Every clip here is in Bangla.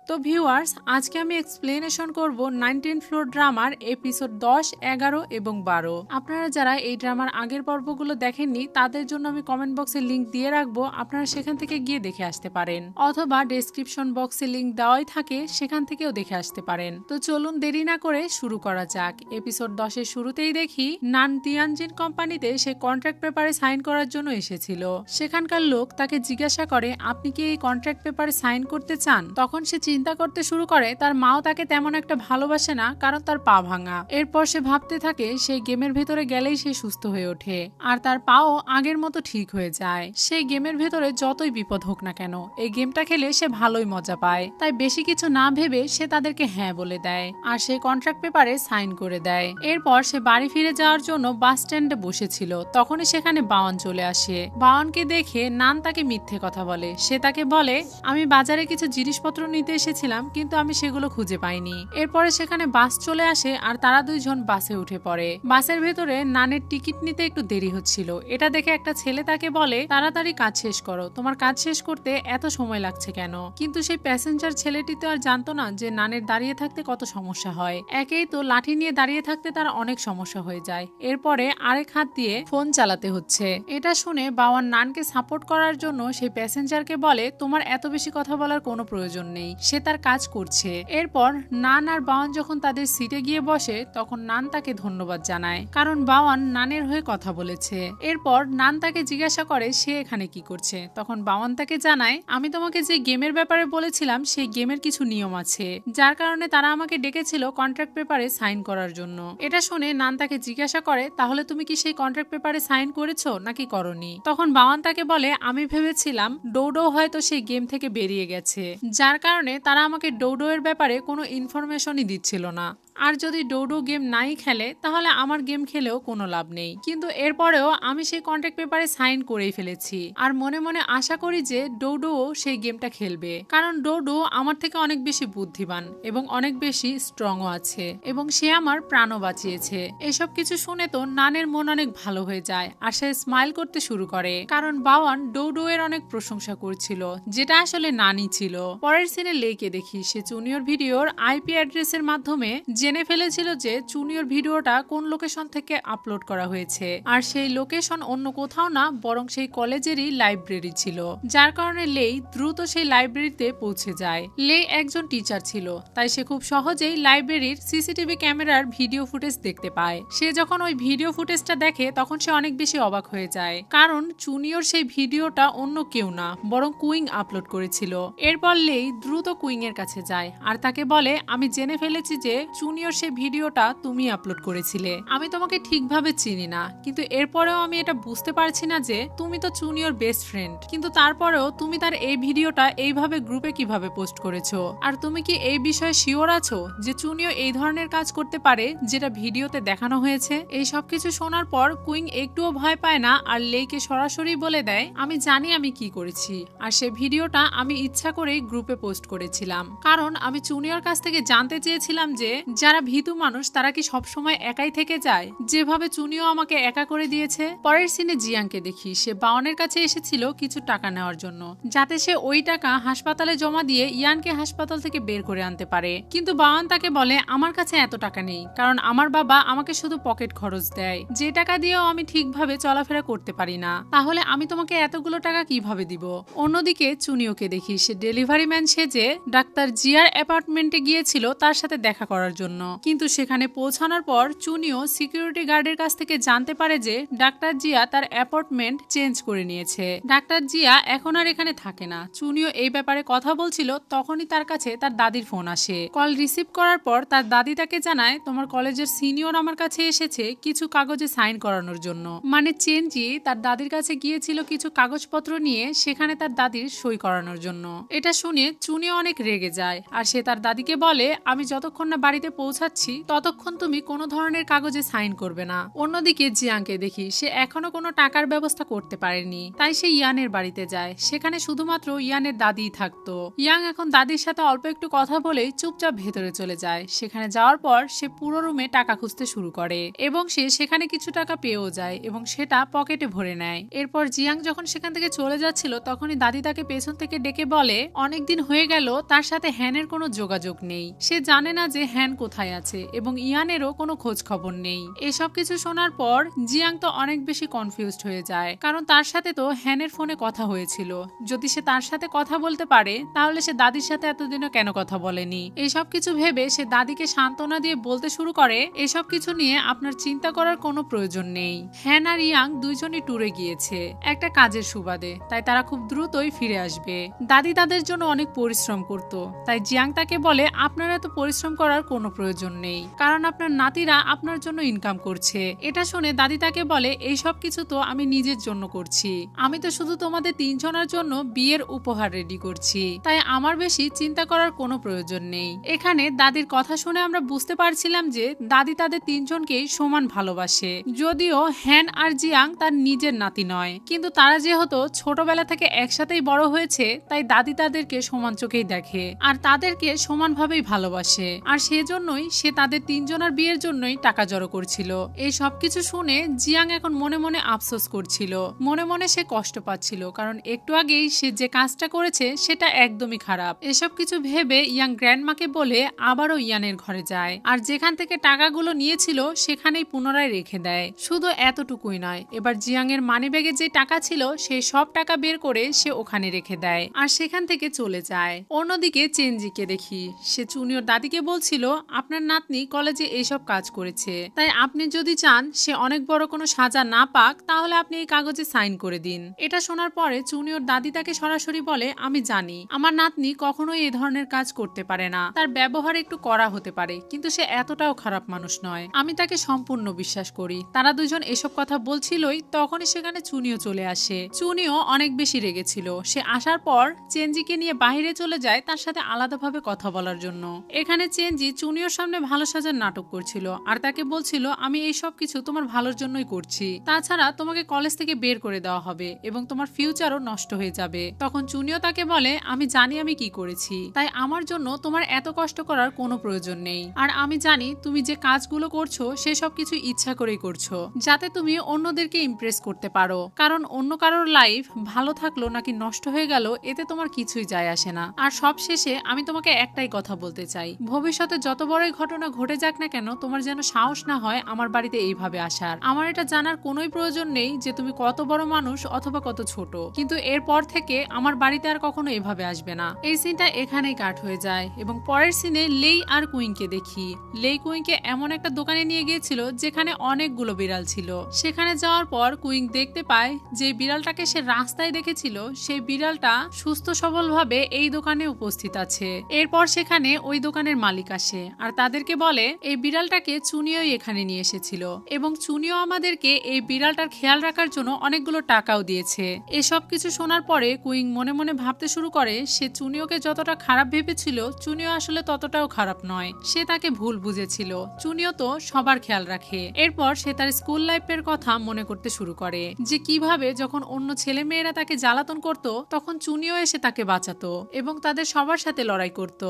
তো ভিউয়ার্স, আজকে আমি এক্সপ্লেনেশন করব 19 ফ্লোর ড্রামার এপিসোড 10, 11 এবং 12। আপনারা যারা এই ড্রামার আগের পর্বগুলো দেখেননি তাদের জন্য আমি কমেন্ট বক্সে লিংক দিয়ে রাখবো, আপনারা সেখান থেকে গিয়ে দেখে আসতে পারেন, অথবা ডেসক্রিপশন বক্সে লিংক দেওয়াই থাকে, সেখান থেকেও দেখে আসতে পারেন। তো চলুন দেরি না করে শুরু করা যাক। এপিসোড 10 এর শুরুতেই দেখি নান তিয়ানজিন কোম্পানিতে সে কন্ট্রাক্ট পেপারে সাইন করার জন্য এসেছিল। সেখানকার লোক তাকে জিজ্ঞাসা করে, আপনি কি এই কন্ট্রাক্ট পেপারে সাইন করতে চান? তখন সে চিন্তা করতে শুরু করে তার মাও তাকে তেমন একটা ভালোবাসে না, কারণ তার পা ভাঙা। এরপর সে ভাবতে থাকে সেই গেমের ভেতরে গেলেই সে সুস্থ হয়ে ওঠে আর তার পাও আগের মতো ঠিক হয়ে যায়। সেই গেমের ভেতরে যতই বিপদ হোক না কেন, এই গেমটা খেলে সে ভালোই মজা পায়। তাই বেশি কিছু না ভেবে সে তাদেরকে হ্যাঁ বলে দেয় আর সে কন্ট্রাক্ট পেপারে সাইন করে দেয়। এরপর সে বাড়ি ফিরে যাওয়ার জন্য বাস স্ট্যান্ডে বসেছিল, তখনই সেখানে বাওয়ান চলে আসে। বাওয়ানকে দেখে নান তাকে মিথ্যে কথা বলে। সে তাকে বলে, আমি বাজারে কিছু জিনিসপত্র নিতে এসেছিলাম, কিন্তু আমি সেগুলো খুঁজে পাইনি। এরপরে সেখানে বাস চলে আসে আর তারা দুইজন বাসে উঠে পড়ে। বাসের ভেতরে নানের টিকিট নিতে একটু দেরি হচ্ছিল। এটা দেখে একটা ছেলে তাকে বলে, তাড়াতাড়ি কাজ শেষ করো, তোমার কাজ শেষ করতে এত সময় লাগছে কেন? কিন্তু সেই প্যাসেঞ্জার ছেলেটি তো আর জানতো না যে নানের দাঁড়িয়ে থাকতে কত সমস্যা হয়। একেই তো লাঠি নিয়ে দাঁড়িয়ে থাকতে তার অনেক সমস্যা হয়ে যায়, এরপরে আরেক হাত দিয়ে ফোন চালাতে হচ্ছে। এটা শুনে বাওয়ান নানকে সাপোর্ট করার জন্য সেই প্যাসেঞ্জারকে বলে, তোমার এত বেশি কথা বলার কোনো প্রয়োজন নেই, সে তার কাজ করছে। এরপর নান আর বাওয়ান যখন তাদের সিটে গিয়ে বসে, তখন নান তাকে ধন্যবাদ জানায়, কারণ বাওয়ান নানের হয়ে কথা বলেছে। এরপর নান তাকে জিজ্ঞাসা করে সে এখানে কি করছে। তখন বাওয়ান তাকে জানায়, আমি তোমাকে যে গেমের ব্যাপারে বলেছিলাম সেই গেমের কিছু নিয়ম আছে, যার কারণে তারা আমাকে ডেকেছিল কন্ট্রাক্ট পেপারে সাইন করার জন্য। এটা শুনে নান তাকে জিজ্ঞাসা করে, তাহলে তুমি কি সেই কন্ট্রাক্ট পেপারে সাইন করেছো নাকি করনি? তখন বাওয়ান তাকে বলে, আমি ভেবেছিলাম ডোডো হয়তো সেই গেম থেকে বেরিয়ে গেছে, যার কারণে তারা আমাকে ডোডো এর ব্যাপারে কোনো ইনফরমেশনই দিচ্ছিল না। আর যদি ডোডো গেম নাই খেলে তাহলে আমার গেম খেলেও কোনো লাভ নেই। কিন্তু এরপরেও আমি সেই কন্ট্রাক্ট পেপারে সাইন করেই ফেলেছি আর মনে মনে আশা করি যে ডোডোও সেই গেমটা খেলবে, কারণ ডোডো আমার থেকে অনেক বেশি বুদ্ধিমান এবং অনেক বেশি স্ট্রংও আছে এবং সে আমার প্রাণও বাঁচিয়েছে। এসব কিছু শুনে তো নানের মন অনেক ভালো হয়ে যায় আর সে স্মাইল করতে শুরু করে, কারণ বাওয়ান ডোডো এর অনেক প্রশংসা করছিল, যেটা আসলে নানি ছিল। পরের সিনে লেকে দেখি সে জুনিয়র ভিডিওর আইপি অ্যাড্রেসের মাধ্যমে জেনে ফেলেছিল যে জুনিয়র ভিডিওটা কোন লোকেশন থেকে আপলোড করা হয়েছে, আর সেই লোকেশন অন্য কোথাও না বরং সেই কলেজেরই লাইব্রেরি ছিল, যার কারণে লেই দ্রুত সেই লাইব্রেরিতে পৌঁছে যায়। লে একজন টিচার ছিল, তাই সে খুব সহজেই লাইব্রেরির সিসিটিভি ক্যামেরার ভিডিও ফুটেজ দেখতে পায়। সে যখন ওই ভিডিও ফুটেজটা দেখে তখন সে অনেক বেশি অবাক হয়ে যায়, কারণ জুনিয়র সেই ভিডিওটা অন্য কেউ না বরং কুইং আপলোড করেছিল। এরপর লেই দ্রুত কুইং এর কাছে যায় আর তাকে বলে, আমি জেনে ফেলেছি যে জুনিয়র সেই ভিডিওটা তুমি আপলোড করেছিলে। আমি তোমাকে ঠিকভাবে চিনি না, কিন্তু এরপরেও আমি এটা বুঝতে পারছি না যে তুমি তো জুনিয়র বেস্ট ফ্রেন্ড, কিন্তু তারপরেও তুমি তার এই ভিডিওটা এইভাবে গ্রুপে কিভাবে পোস্ট করেছো? আর তুমি কি এই বিষয়ে শিওর আছো যে জুনিয়র এই ধরনের কাজ করতে পারে যেটা ভিডিওতে দেখানো হয়েছে? এই সবকিছু শোনার পর কুইং একটুও ভয় পায় না আর লেইকে সরাসরি বলে দেয়, আমি জানি আমি কি করেছি আর সে ভিডিওটা আমি ইচ্ছা করেই গ্রুপে পোস্ট করেছিলাম, কারণ আমি জুনিয়র কাছ থেকে জানতে চেয়েছিলাম যে যারা ভীতু মানুষ তারা কি সবসময় একাই থেকে যায়, যেভাবে চুনিও আমাকে একা করে দিয়েছে। পরের সিনে জিয়াংকে দেখি সে বাওয়ানের কাছে এসেছিল কিছু টাকা নেওয়ার জন্য, যাতে সে ওই টাকা হাসপাতালে জমা দিয়ে ইয়ানকে হাসপাতাল থেকে বের করে আনতে পারে। কিন্তু বাওয়ান তাকে বলে, আমার কাছে এত টাকা নেই, কারণ আমার বাবা আমাকে শুধু পকেট খরচ দেয়, যে টাকা দিয়েও আমি ঠিকভাবে চলাফেরা করতে পারি না, তাহলে আমি তোমাকে এতগুলো টাকা কিভাবে দিব? অন্যদিকে চুনিওকে দেখি সে ডেলিভারি ম্যান সেজে ডাক্তার জিয়ার অ্যাপার্টমেন্টে গিয়েছিল তার সাথে দেখা করার জন্য, কিন্তু সেখানে পৌঁছানোর পর চুনিও সিকিউরিটি গার্ডের কাছ থেকে জানতে পারে যে ডাক্তার জিয়া তার অ্যাপার্টমেন্ট চেঞ্জ করে নিয়েছে। ডাক্তার জিয়া এখন আর এখানে থাকে না। চুনিও এই ব্যাপারে কথা বলছিল, তখনই তার কাছে তার দাদির ফোন আসে। কল রিসিভ করার পর তার দাদি তাকে জানায়, তোমার কলেজের সিনিয়র আমার কাছে এসেছে কিছু কাগজে সাইন করানোর জন্য। মানে চেঞ্জি তার দাদির কাছে গিয়েছিল কিছু কাগজপত্র নিয়ে সেখানে তার দাদির সই করানোর জন্য। এটা শুনে চুনিও অনেক রেগে যায় আর সে তার দাদিকে বলে, আমি যতক্ষণ না বাড়িতে পৌঁছাচ্ছি ততক্ষণ তুমি কোনো ধরনের কাগজে সাইন করবে না। অন্যদিকে জিয়াংকে দেখি সে এখনো কোনো টাকার ব্যবস্থা করতে পারেনি, তাই সে ইয়ানের বাড়িতে যায়। সেখানে শুধুমাত্র ইয়ানের দাদিই থাকতো। ইয়াং এখন দাদির সাথে অল্প একটু কথা বলেই চুপচাপ ভেতরে চলে যায়। সেখানে যাওয়ার পর সে পুরো রুমে টাকা খুঁজতে শুরু করে এবং সে সেখানে কিছু টাকা পেয়েও যায় এবং সেটা পকেটে ভরে নেয়। এরপর জিয়াং যখন সেখান থেকে চলে যাচ্ছিল তখনই দাদি তাকে পেছন থেকে ডেকে বলে অনেকদিন হয়ে গেল তার সাথে হ্যানের কোনো যোগাযোগ নেই। সে জানে না যে হ্যান কোথায় আছে এবং ইয়ানেরও কোনো খোঁজ খবর নেই। এসব কিছু শোনার পর জিয়াং তো অনেক বেশি কনফিউজড হয়ে যায়, কারণ তার সাথে তো হ্যানের ফোনে কথা হয়েছিল। যদি সে তার সাথে কথা বলতে পারে তাহলে সে দাদির সাথে এতদিনও কেন কথা বলেনি। এসব কিছু ভেবে সে দাদিকে সান্ত্বনা দিয়ে বলতে শুরু করে এসব কিছু নিয়ে আপনার চিন্তা করার কোনো প্রয়োজন নেই। হ্যান আর ইয়াং দুইজনই ট্যুরে গিয়েছে একটা কাজের সুবাদে, তাই তারা খুব দ্রুতই ফিরে আসবে। দাদি তাদের জন্য অনেক পরিশ্রম করত, তাই জিয়াং তাকে বলে আপনার এত পরিশ্রম করার কোনো প্রয়োজন নেই, কারণ আপনার নাতিরা আপনার জন্য ইনকাম করছে। এটা শুনে দাদি তাকে বলে এই সব কিছু তো আমি নিজের জন্য করছি, আমি তো শুধু তোমাদের তিনজনের জন্য বিয়ের উপহার রেডি করছি, তাই আমার বেশি চিন্তা করার কোনো প্রয়োজন নেই। এখানে দাদির কথা শুনে আমরা বুঝতে পারছিলাম যে দাদি তাদের তিনজনকেই সমান ভালোবাসে। যদিও হ্যান আর জিয়াং তার নিজের নাতি নয়, কিন্তু তারা যেহেতু ছোটবেলা থেকে একসাথেই বড় হয়েছে তাই দাদি তাদেরকে সমান চোখেই দেখে আর তাদেরকে সমানভাবেই ভালোবাসে। আর সেজন্যই সে তাদের তিনজনের বিয়ের জন্যই টাকা জড়ো করছিল। এই সবকিছু শুনে জিয়াং এখন মনে মনে আফসোস করছিল, মনে মনে সে কষ্ট পাচ্ছিল, কারণ একটু আগেই সে যে কাজটা করেছে সেটা একদমই খারাপ। এসব কিছু ভেবে ইয়াং গ্র্যান্ডমাকে বলে আবারও ইয়ানের ঘরে যায় আর যেখান থেকে টাকাগুলো নিয়েছিল সেখানেই পুনরায় রেখে দেয়। শুধু এতটুকুই নয়, এবার জিয়াং এর মানি ব্যাগে যে টাকা ছিল সেই সব টাকা বের করে সে ওখানে রেখে দেয় আর সেখান থেকে চলে যায়। অন্যদিকে চেনজিকে দেখি সে চুনিয়র দাদিকে বলছিল আপনার নাতনি কলেজে এইসব কাজ করেছে, তাই আপনি যদি চান সে অনেক বড় কোনো সাজা না পাক তাহলে আপনি এই কাগজে সাইন করে দিন। এটা শোনার পরে চুনিয়র দাদি তাকে সরাসরি বলে আমি জানি আমার নাতনি কখনোই এই ধরনের কাজ করতে পারে না, তার ব্যবহার একটু কড়া হতে পারে কিন্তু সে এতটাও খারাপ মানুষ নয়, আমি তাকে সম্পূর্ণ বিশ্বাস করি। তারা দুজন এসব কথা বলছিলই তখনই সেখানে চুনিও চলে আসে। চুনিও অনেক বেশি রেগেছিল। সে আসার পর চেনজিকে নিয়ে বাইরে চলে যায় তার সাথে আলাদাভাবে কথা বলার জন্য। এখানে চেনজি চুনিওর সামনে ভালো সাজার নাটক করছিল আর তাকে বলছিল আমি এই সব কিছু তোমার ভালোর জন্যই করছি, তাছাড়া তোমাকে কলেজ থেকে বের করে দেওয়া হবে এবং তোমার ফিউচারও নষ্ট হয়ে যাবে। তখন চুনিও তাকে বলে আমি জানি আমি কি করেছি, তাই আমার জন্য তোমার এত কষ্ট করার কোনো প্রয়োজন নেই। আর আমি জানি তুমি যে কাজগুলো করছো সেসব কিছু ইচ্ছা করেই করছো যাতে তুমি অন্যদেরকে ইমপ্রেস করতে পারো, কারণ অন্য কারোর লাইফ ভালো থাকলো নাকি নষ্ট হয়ে গেল এতে তোমার কিছুই যায় আসে না। আর সব শেষে আমি তোমাকে একটাই কথা বলতে চাই, ভবিষ্যতে যত বড়ই ঘটনা ঘটে যাক না কেন তোমার যেন সাহস না হয় আমার বাড়িতে এইভাবে আসার। আমার এটা জানার কোনোই প্রয়োজন নেই যে তুমি কত বড় মানুষ অথবা কত ছোট, কিন্তু এরপর থেকে আমার বাড়িতে আর কখনো এভাবে আসবে না। এই সিনটা এখানেই কাট হয়ে যায় এবং পরের সিনে লেই আর কুইংকে দেখি। লেই কুইংকে এমন একটা দোকানে নিয়ে গিয়েছিল যেখানে অনেকগুলো বিড়াল ছিল। সেখানে যাওয়ার পর কুইং দেখতে পায় যে বিড়ালটাকে সে রাস্তায় দেখেছিল সেই বিড়ালটা সুস্থ সবল ভাবে এই দোকানে উপস্থিত আছে। এরপর সেখানে ওই দোকানের মালিক আসে আর তাদেরকে বলে এই বিড়ালটাকে চুনিওই এখানে নিয়ে এসেছিল এবং চুনিও আমাদেরকে এই বিড়ালটার খেয়াল রাখার জন্য অনেকগুলো টাকাও দিয়েছে। এসব কিছু শোনার পরে কুইং মনে মনে ভাবতে শুরু করে সে চুনিওকে যতটা খারাপ ভেবেছিল চুনিও আসলে ততটাও খারাপ নয়, সে তাকে ভুল বুঝেছিল। চুনিও তো সবার খেয়াল রাখে। এরপর সে তার স্কুল লাইফের কথা মনে করতে শুরু করে যে কিভাবে যখন অন্য ছেলে মেয়েরা তাকে জ্বালাতন করত তখন চুনিও এসে তাকে বাঁচাতো এবং তাদের সবার সাথে লড়াই করত।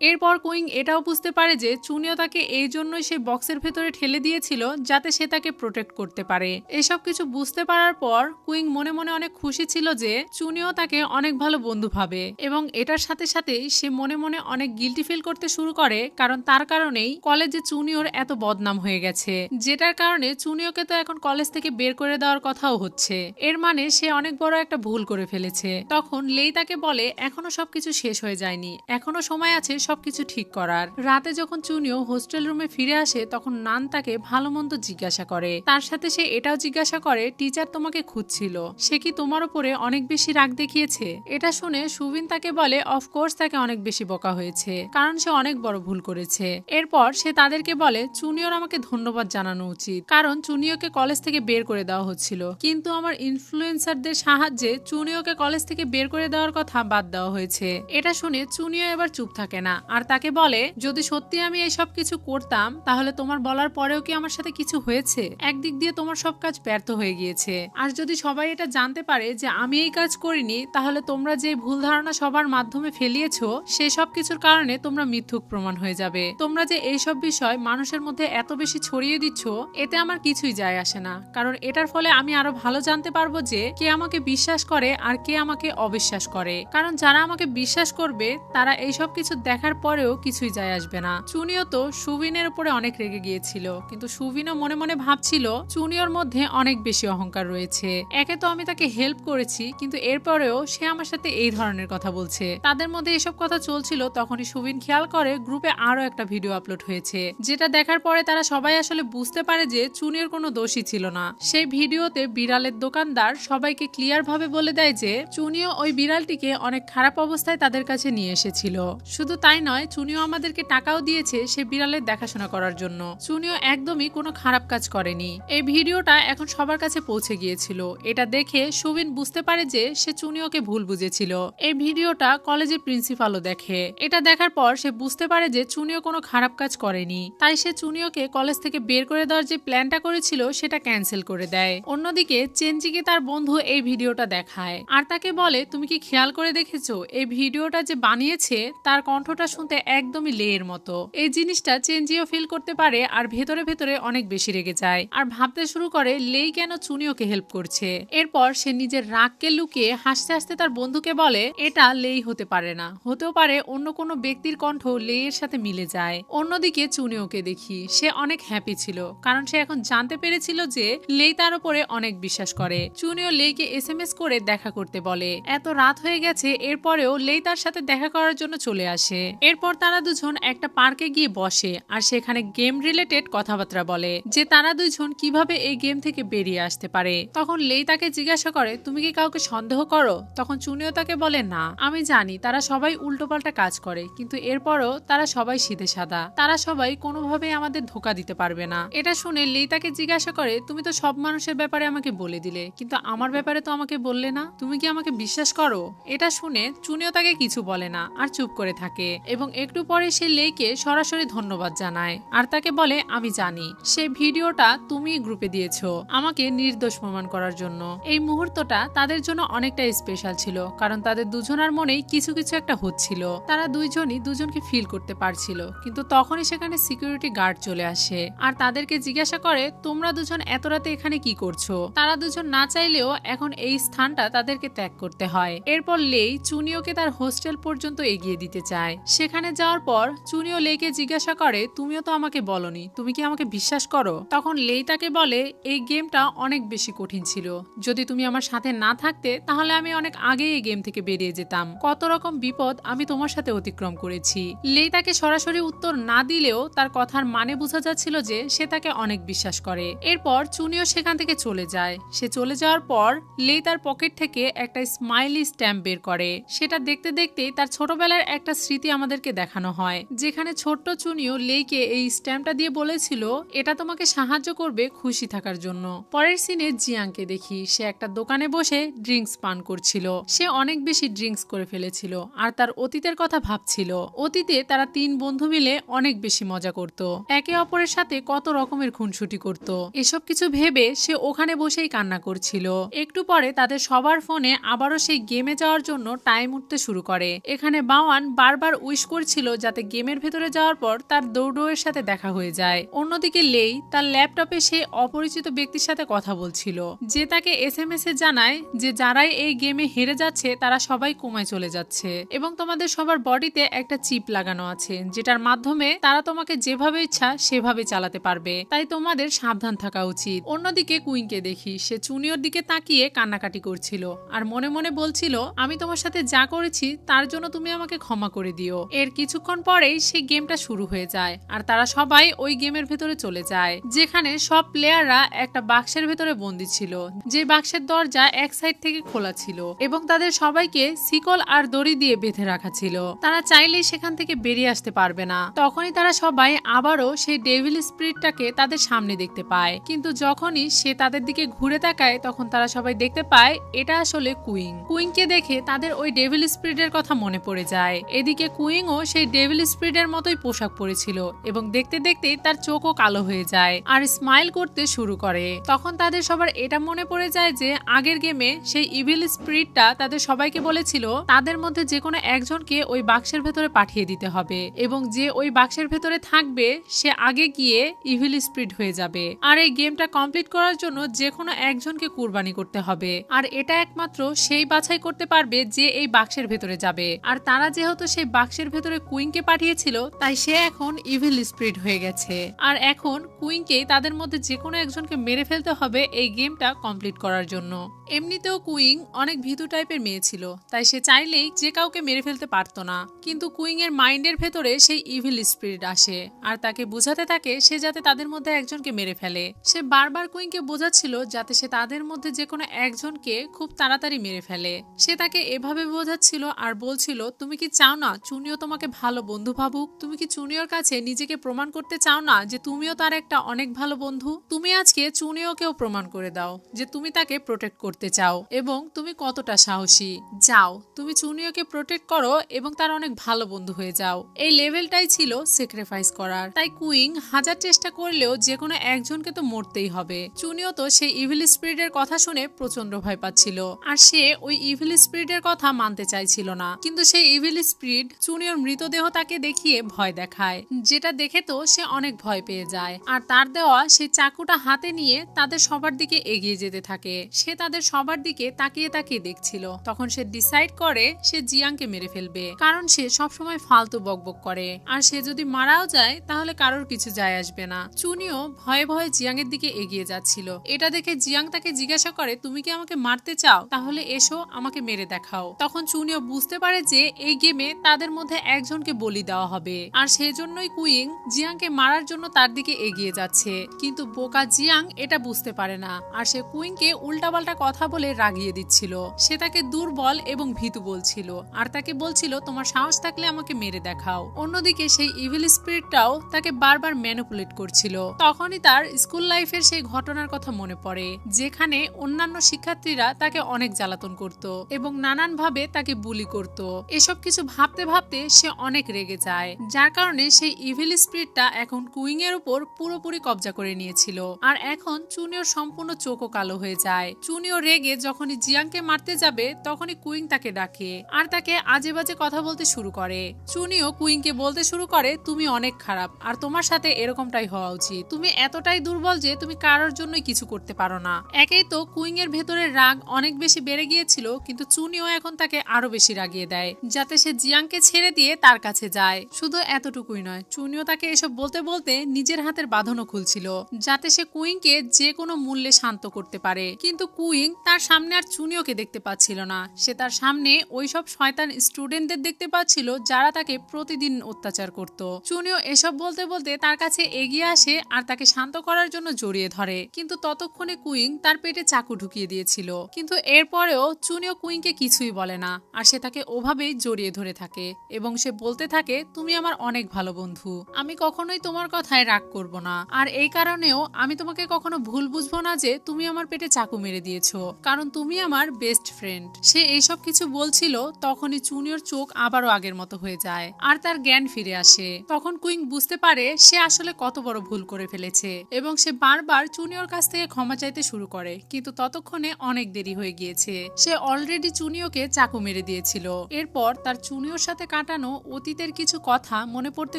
এরপর কুইং এটাও বুঝতে পারে যে চুনিও তাকে এই জন্যই সে বক্সের ভেতরে ঠেলে দিয়েছিল যাতে সে তাকে প্রোটেক্ট করতে পারে। এসব কিছু বুঝতে পারার পর কুইং মনে মনে অনেক খুশি ছিল যে চুনিও তাকে অনেক ভালো বন্ধু ভাবে এবং এটার সাথে সাথেই সে মনে মনে অনেক গিল্টি ফিল করতে শুরু করে, কারণ তার কারণেই কলেজে চুনিওর এত বদনাম হয়ে গেছে, যেটার কারণে চুনিওকে তো এখন কলেজ থেকে বের করে দেওয়ার কথাও হচ্ছে। এর মানে সে অনেক বড় একটা ভুল করে ফেলেছে। তখন লেই তাকে বলে এখনো সবকিছু শেষ হয়ে যায়নি, এখনো সময় আছে সবকিছু ঠিক করার। রাতে যখন চুনিও হোস্টেল রুমে ফিরে আসে তখন নান তাকে ভালো মন্দ জিজ্ঞাসা করে, তার সাথে সে এটাও জিজ্ঞাসা করে টিচার তোমাকে খুঁজছিল, সে কি তোমার উপরে অনেক বেশি রাগ দেখিয়েছে? এটা শুনে সুবিন তাকে বলে অফকোর্স তাকে অনেক বেশি বকা হয়েছে, কারণ সে অনেক বড় ভুল করেছে। এরপর সে তাদেরকে বলে চুনিওর আমাকে ধন্যবাদ জানানো উচিত, কারণ চুনিওকে কলেজ থেকে বের করে দেওয়া হচ্ছিল, কিন্তু আমার ইনফ্লুয়েন্সারদের সাহায্যে চুনিওকে কলেজ থেকে বের করে দেওয়ার কথা বাদ দেওয়া হয়েছে। এটা শুনে চুনিও এবার চুপ থাকে না আর তাকে বলে, যদি সত্যি আমি এইসব কিছু করতাম তাহলে তোমার বলার পরেও কি আমার সাথে কিছু হয়েছে? একদিক দিয়ে তোমার সব কাজ ব্যর্থ হয়ে গিয়েছে। আর যদি সবাই এটা জানতে পারে যে আমি এই কাজ করিনি, তাহলে তোমরা যে ভুল ধারণা সবার মাধ্যমে ফেলিয়েছো সেই সব কিছুর কারণে তোমরা মিথ্যুক প্রমাণ হয়ে যাবে। তোমরা যে এইসব বিষয় মানুষের মধ্যে এত বেশি ছড়িয়ে দিচ্ছ, এতে আমার কিছুই যায় আসে না, কারণ এটার ফলে আমি আরো ভালো জানতে পারবো যে কে আমাকে বিশ্বাস করে আর কে আমাকে অবিশ্বাস করে। কারণ যারা আমাকে বিশ্বাস করবে তারা এইসব কিছু দেখার পরেও কিছুই যায় আসবে না। চুনিও তো সুবিনের উপরে অনেক রেগে গিয়েছিল, কিন্তু সুবিনও মনে মনে ভাবছিল চুনিওর মধ্যে অনেক বেশি অহংকার রয়েছে। একে তো আমি তাকে হেল্প করেছি, কিন্তু এরপরেও সে আমার সাথে এই ধরনের কথা বলছে। তাদের মধ্যে এসব কথা চলছিল, তখনই সুবিন খেয়াল করে গ্রুপে আরো একটা ভিডিও আপলোড হয়েছে, যেটা দেখার পরে তারা সবাই আসলে বুঝতে পারে যে চুনির কোনো দোষই ছিল না। সেই ভিডিওতে বিড়ালের দোকানদার সবাইকে ক্লিয়ার ভাবে বলে দেয় যে চুনিও ওই বিড়ালটিকে অনেক খারাপ অবস্থায় তাদের কাছে নিয়ে এসেছিল। শুধু তাই নয়, চুনিও আমাদেরকে টাকাও দিয়েছে সে বিড়ালের দেখাশোনা করার জন্য। চুনিও একদমই কোনো খারাপ কাজ করেনি। এই ভিডিওটা এখন সবার কাছে পৌঁছে গিয়েছিল। এটা দেখে সুবিন বুঝতে পারে যে সে চুনিওকে ভুল বুঝেছিল। এই ভিডিওটা কলেজের প্রিন্সিপালও দেখে। এটা দেখার পর সে বুঝতে পারে যে চুনিও কোনো খারাপ কাজ করেনি, তাই সে চুনিওকে কলেজ থেকে বের করে দেওয়ার যে প্ল্যানটা করেছিল সেটা ক্যান্সেল করে দেয়। অন্যদিকে চেনজিকে তার বন্ধু এই ভিডিওটা দেখায় আর তাকে বলে, তুমি কি খেয়াল করে দেখেছো এই ভিডিওটা যে বানিয়েছে তার কণ্ঠটা শুনতে একদমই লেয়ের মতো। এই জিনিসটা চেনজিও ফিল করতে পারে আর ভেতরে ভেতরে অনেক বেশি রেগে যায় আর ভাবতে শুরু করে লেই কেন চুনিওকে হেল্প করছে। এরপর সে নিজের রাগকে লুকিয়ে হাসতে হাসতে তার বন্ধুকে বলে, এটা লেই হতে পারে না, হতেও পারে অন্য কোনো ব্যক্তির কণ্ঠ লেইয়ের সাথে মিলে যায়। অন্যদিকে চুনিওকে দেখি সে অনেক হ্যাপি ছিল, কারণ সে এখন জানতে পেরেছিল যে লেই তার উপরে অনেক বিশ্বাস করে। চুনিও লেইকে এসএমএস করে দেখা করতে বলে। এত রাত হয়ে গেছে, এরপরেও লেই তার সাথে দেখা করার জন্য চলে আসে। এরপর তারা দুজন একটা পার্কে গিয়ে বসে আর সেখানে গেম রিলেটেড কথাবার্তা বলে যে তারা দুজন কিভাবে এই গেম থেকে বেরিয়ে আসতে পারে। তখন লেই তাকে জিজ্ঞাসা করে, তুমি কি কাউকে সন্দেহ করো? তখন চুনিও তাকে বলে, না, আমি জানি তারা সবাই উল্টোপাল্টা কাজ করে, কিন্তু এরপরও তারা সবাই সিধে সাদা, তারা সবাই কোনোভাবেই আমাদের ধোকা দিতে পারবে না। এটা শুনে লেই তাকে জিজ্ঞাসা করে, তুমি তো সব মানুষের ব্যাপারে আমাকে বলে দিলে, কিন্তু আমার ব্যাপারে তো আমাকে বললে না, তুমি কি আমাকে বিশ্বাস করো? এটা শুনে চুনিও তাকে কিছু বলে না আর চুপ করে থাকে এবং একটু পরে সে লেইকে সরাসরি ধন্যবাদ জানায় আর তাকে বলে, আমি জানি সেই ভিডিওটা তুমি গ্রুপে দিয়েছো আমাকে নির্দোষ প্রমাণ করার জন্য। এই মুহূর্তটা তাদের জন্য অনেকটা স্পেশাল ছিল, কারণ তাদের দুজনের মনেই কিছু কিছু একটা হচ্ছিল। তারা দুইজনই দুজনকে ফিল করতে পারছিল, কিন্তু তখনই সেখানে সিকিউরিটি গার্ড চলে আসে আর তাদেরকে জিজ্ঞাসা করে, তোমরা দুজন এত রাতে এখানে কি করছো? তারা দুজন না চাইলেও এখন এই স্থানটা তাদেরকে ত্যাগ করতে হয়। এরপর লেই চুনিওকে তার হোস্টেল পর্যন্ত এগিয়ে দিতে চায়। সেখানে যাওয়ার পর চুনিও লেইকে জিজ্ঞাসা করে, তুমিও তো আমাকে বলনি, তুমি কি আমাকে বিশ্বাস করো? তখন লেই তাকে বলে, এই গেমটা অনেক বেশি কঠিন ছিল, যদি তুমি আমার সাথে না থাকতে তাহলে আমি অনেক আগে এই গেম থেকে বেরিয়ে যেতাম। কত রকম বিপদ আমি তোমার সাথে অতিক্রম করেছি। লেই তাকে সরাসরি উত্তর না দিলেও তার কথার মানে বোঝা যাচ্ছিল যে সে তাকে অনেক বিশ্বাস করে। এরপর চুনিও সেখান থেকে চলে যায়। সে চলে যাওয়ার পর লেই তার পকেট থেকে একটা স্মাইলি স্ট্যাম্প বের করে। সেটা দেখতে দেখতেই তার ছোটবেলার একটা স্মৃতি আমাদেরকে দেখানো হয়, যেখানে ছোট্ট চুনিও লেইকে এই স্ট্যাম্পটা দিয়ে বলেছিল, এটা তোমাকে সাহায্য করবে খুশি থাকার জন্য। পরের সিনে জিয়াংকে দেখি সে একটা দোকানে বসে ড্রিঙ্কস পান করছিল। সে অনেক বেশি ড্রিঙ্কস করে ফেলেছিল আর তার অতীতের কথা ভাবছিল। অতীতে তারা তিন বন্ধু মিলে অনেক বেশি মজা করত, একে অপরের সাথে কত রকমের খুনসুটি করত। এসব কিছু ভেবে সে ওখানে বসেই কান্না করছিল। একটু পরে তাদের সবার ফোনে আবারও সেই গেমে যাওয়ার জন্য টাইম উঠতে শুরু করে। এখানে বাওয়ান বারবার উইশ করছিল যাতে গেমের ভেতরে যাওয়ার পর তার দৌড়ের সাথে দেখা হয়ে যায়। অন্যদিকে লেই তার ল্যাপটপে সে অপরিচিত ব্যক্তির সাথে কথা বলছিল, যে তাকে এসএমএস এ জানায় যে যারাই এই গেমে হেরে যাচ্ছে তারা সবাই কোমায় চলে যাচ্ছে এবং তোমাদের সবার বডিতে একটা চিপ লাগানো আছে, যেটার মাধ্যমে তারা তোমাকে যেভাবে ইচ্ছা সেভাবে চালাতে পারবে, তাই তোমাদের সাবধান থাকা উচিত। অন্যদিকে কুইনকে দেখি সে চুনিওর দিকে তাকিয়ে কান্নাকাটি করছিল আর মনে মনে বলছিল, আমি তোমার সাথে যা করেছি তার জন্য তুমি আমাকে ক্ষমা করে দিও। এর কিছুক্ষণ পরেই সেই গেমটা শুরু হয়ে যায় আর তারা সবাই ওই গেমের ভেতরে চলে যায়, যেখানে সব প্লেয়াররা একটা বাক্সের ভেতরে বন্দী ছিল, যে বাক্সের দরজা এক সাইড থেকে খোলা ছিল এবং তাদের সবাইকে শিকল আর দড়ি দিয়ে বেঁধে রাখা ছিল। তারা চাইলেই সেখান থেকে বেরিয়ে আসতে পারবে না। তখনই তারা সবাই আবারও সেই ডেভিল স্পিরিটটাকে তাদের সামনে দেখতে পায়, কিন্তু যখনই সে তাদের দিকে ঘুরে তাকায় তখন তারা সবাই দেখতে পায় এটা আসলে কুইন। কুইনকে দেখে তাদের ওই ডেভিল স্পিরিটের কথা মনে পড়ে যায়। এদিকে কুইন কুইংও সেই ডেভিল স্পিরিটের মতোই পোশাক পরেছিল এবং দেখতে দেখতে তার চোখও কালো হয়ে যায় আর স্মাইল করতে শুরু করে। তখন তাদের সবার এটা মনে পড়ে যায় যে আগের গেমে সেই ইভিল স্পিরিটটা তাদের সবাইকে বলেছিল তাদের মধ্যে যে কোনো একজনকে ওই বাক্সের ভেতরে পাঠিয়ে দিতে হবে এবং যে ওই বাক্সের ভেতরে থাকবে সে আগে গিয়ে ইভিল স্পিরিট হয়ে যাবে। আর এই গেমটা কমপ্লিট করার জন্য যে কোনো একজনকে কুরবানি করতে হবে আর এটা একমাত্র সেই বাছাই করতে পারবে যে এই বাক্সের ভেতরে যাবে। আর তারা যেহেতু সেই বাক্সের ভেতরে কুইনকে পাঠিয়েছিল তাই সে এখন ইভিল স্পিরিট হয়ে গেছে আর এখন কুইনকে তাদের মধ্যে যে কোনো একজনকে মেরে ফেলতে হবে এই গেমটা কমপ্লিট করার জন্য। এমনিতেও কুইং অনেক ভীতু টাইপের মেয়ে ছিল তাই সে চাইলেই যে কাউকে মেরে ফেলতে পারতো না, কিন্তু কুইং এর মাইন্ডের ভেতরে সেই ইভিল স্পিরিট আসে আর তাকে বোঝাতে থাকে সে যাতে তাদের মধ্যে একজনকে মেরে ফেলে। সে বারবার কুইংকে বোঝাচ্ছিল যাতে সে তাদের মধ্যে যে কোনো একজনকে খুব তাড়াতাড়ি মেরে ফেলে। সে তাকে এভাবে বোঝাচ্ছিল আর বলছিল তুমি কি চাও না চুনিও তোমাকে ভালো বন্ধু ভাবুক? তুমি কি চুনিওর কাছে নিজেকে প্রমাণ করতে চাও না যে তুমিও তার একটা অনেক ভালো বন্ধু? তুমি আজকে চুনিওকেও প্রমাণ করে দাও যে তুমি তাকে প্রোটেক্ট করতে চাও এবং তুমি কতটা সাহসী। যাও তুমি চুনিওকে প্রোটেক্ট করো এবং তার অনেক ভালো বন্ধু হয়ে যাও। এই লেভেলটাই ছিল স্যাক্রিফাইস করার। তাই কুইং হাজার চেষ্টা করলেও যে কোনো একজনকে তো মরতেই হবে। চুনিও তো সেই ইভিল স্পিরিটের কথা শুনে প্রচন্ড ভয় পাচ্ছিল আর সে ওই ইভিল স্পিরিটের কথা মানতে চাইছিল না, কিন্তু সেই ইভিল স্পিরিট চুনিওর মৃতদেহ তাকে দেখিয়ে ভয় দেখায়, যেটা দেখে তো সে অনেক ভয় পেয়ে যায় আর তার দেওয়া সেই চাকুটা হাতে নিয়ে তাদের সবার দিকে এগিয়ে যেতে থাকে। সে তাদের সবার দিকে তাকিয়ে তাকিয়ে দেখছিল। তখন সে ডিসাইড করে সে জিয়াংকে মেরে ফেলবে, কারণ সে সবসময় ফালতু বকবক করে আর সে যদি মারাও যায় তাহলে কারোর কিছু যায় আসবে না। চুনিও ভয়ে ভয়ে জিয়াং এর দিকে এগিয়ে যাচ্ছিল। এটা দেখে জিয়াং তাকে জিজ্ঞাসা করে তুমি কি আমাকে মারতে চাও? তাহলে এসো আমাকে মেরে দেখাও। তখন চুনিও বুঝতে পারে যে এই গেমে তাদের মধ্যে একজনকে বলি দেওয়া হবে আর সেজন্যই কুইং জিয়াংকে মারার জন্য তার দিকে এগিয়ে যাচ্ছে, কিন্তু বোকা জিয়াং এটা বুঝতে পারে না আর সে কুইংকে উল্টাপাল্টা কথা বলে রাগিয়ে দিচ্ছিল। সে তাকে দুর্বল এবং ভীতু বলছিল আর তাকে বলছিল তোমার সাহস থাকলে আমাকে মেরে দেখাও। অন্যদিকে সেই ইভিল স্পিরিটটাও তাকে বারবার ম্যানিপুলেট করছিল। তখনই তার স্কুল লাইফের সেই ঘটনার কথা মনে পড়ে যেখানে অন্যান্য শিক্ষার্থীরা তাকে অনেক জ্বালাতন করত এবং নানান ভাবে তাকে বুলি করত। এসব কিছু ভাবতে ভাবতে সে অনেক রেগে যায়, যার কারণে সেই ইভিল স্পিরিটটা এখন কুইং এর উপর পুরোপুরি কবজা করে নিয়েছিল আর এখন চুনিওর সম্পূর্ণ চোখও কালো হয়ে যায়। চুনিও রেগে যখনই জিয়াংকে মারতে যাবে তখনই কুইং তাকে ডাকে আর তাকে আজে বাজে কথা বলতে শুরু করে। চুনিও কুইংকে বলতে শুরু করে তুমি অনেক খারাপ আর তোমার সাথে এরকমটাই হওয়া উচিত। তুমি এতটাই দুর্বল যে তুমি কারোর জন্যই কিছু করতে পারো না। একেই তো কুইং এর ভেতরে রাগ অনেক বেশি বেড়ে গিয়েছিল, কিন্তু চুনিও এখন তাকে আরো বেশি রাগিয়ে দেয় যাতে সে জিয়াংকে ছেড়ে দিয়ে তার কাছে যায়। শুধু এতটুকুই নয়, চুনিও তাকে এসব বলতে বলতে নিজের হাতের বাঁধনও খুলছিল যাতে সে কুইংকে যে কোনো মূল্যে শান্ত করতে পারে, কিন্তু কুইং তার সামনে আর চুনিওকে দেখতে পাচ্ছিল না। সে তার সামনে ওইসব শয়তান স্টুডেন্টদের দেখতে পাচ্ছিল যারা তাকে প্রতিদিন অত্যাচার করত। চুনিও এসব বলতে বলতে তার কাছে এগিয়ে আসে আর তাকে শান্ত করার জন্য জড়িয়ে ধরে, কিন্তু ততক্ষণে কুইং তার পেটে চাকু ঢুকিয়ে দিয়েছিল। কিন্তু এরপরেও চুনিও কুইংকে কিছুই বলে না আর সে তাকে ওভাবেই জড়িয়ে ধরে থাকে এবং সে বলতে থাকে তুমি আমার অনেক ভালো বন্ধু, আমি কখনোই তোমার কথায় রাগ করব না আর এই কারণেও আমি তোমাকে কখনো ভুল বুঝবো না যে তুমি আমার পেটে চাকু মেরে দিয়েছো, কারণ তুমি আমার বেস্ট ফ্রেন্ড। সে এইসব কিছু বলছিল তখনই চুনিওর চোখ আবারও আগের মতো হয়ে যায় আর তার জ্ঞান ফিরে আসে। তখন কুইং বুঝতে পারে সে আসলে কত বড় ভুল করে ফেলেছে এবং সে বারবার চুনিওর কাছ থেকে ক্ষমা চাইতে শুরু করে, কিন্তু ততক্ষণে অনেক দেরি হয়ে গিয়েছে। সে অলরেডি চুনিওকে চাকু মেরে দিয়েছিল। এরপর তার চুনিওর সাথে কাটানো অতীতের কিছু কথা মনে পড়তে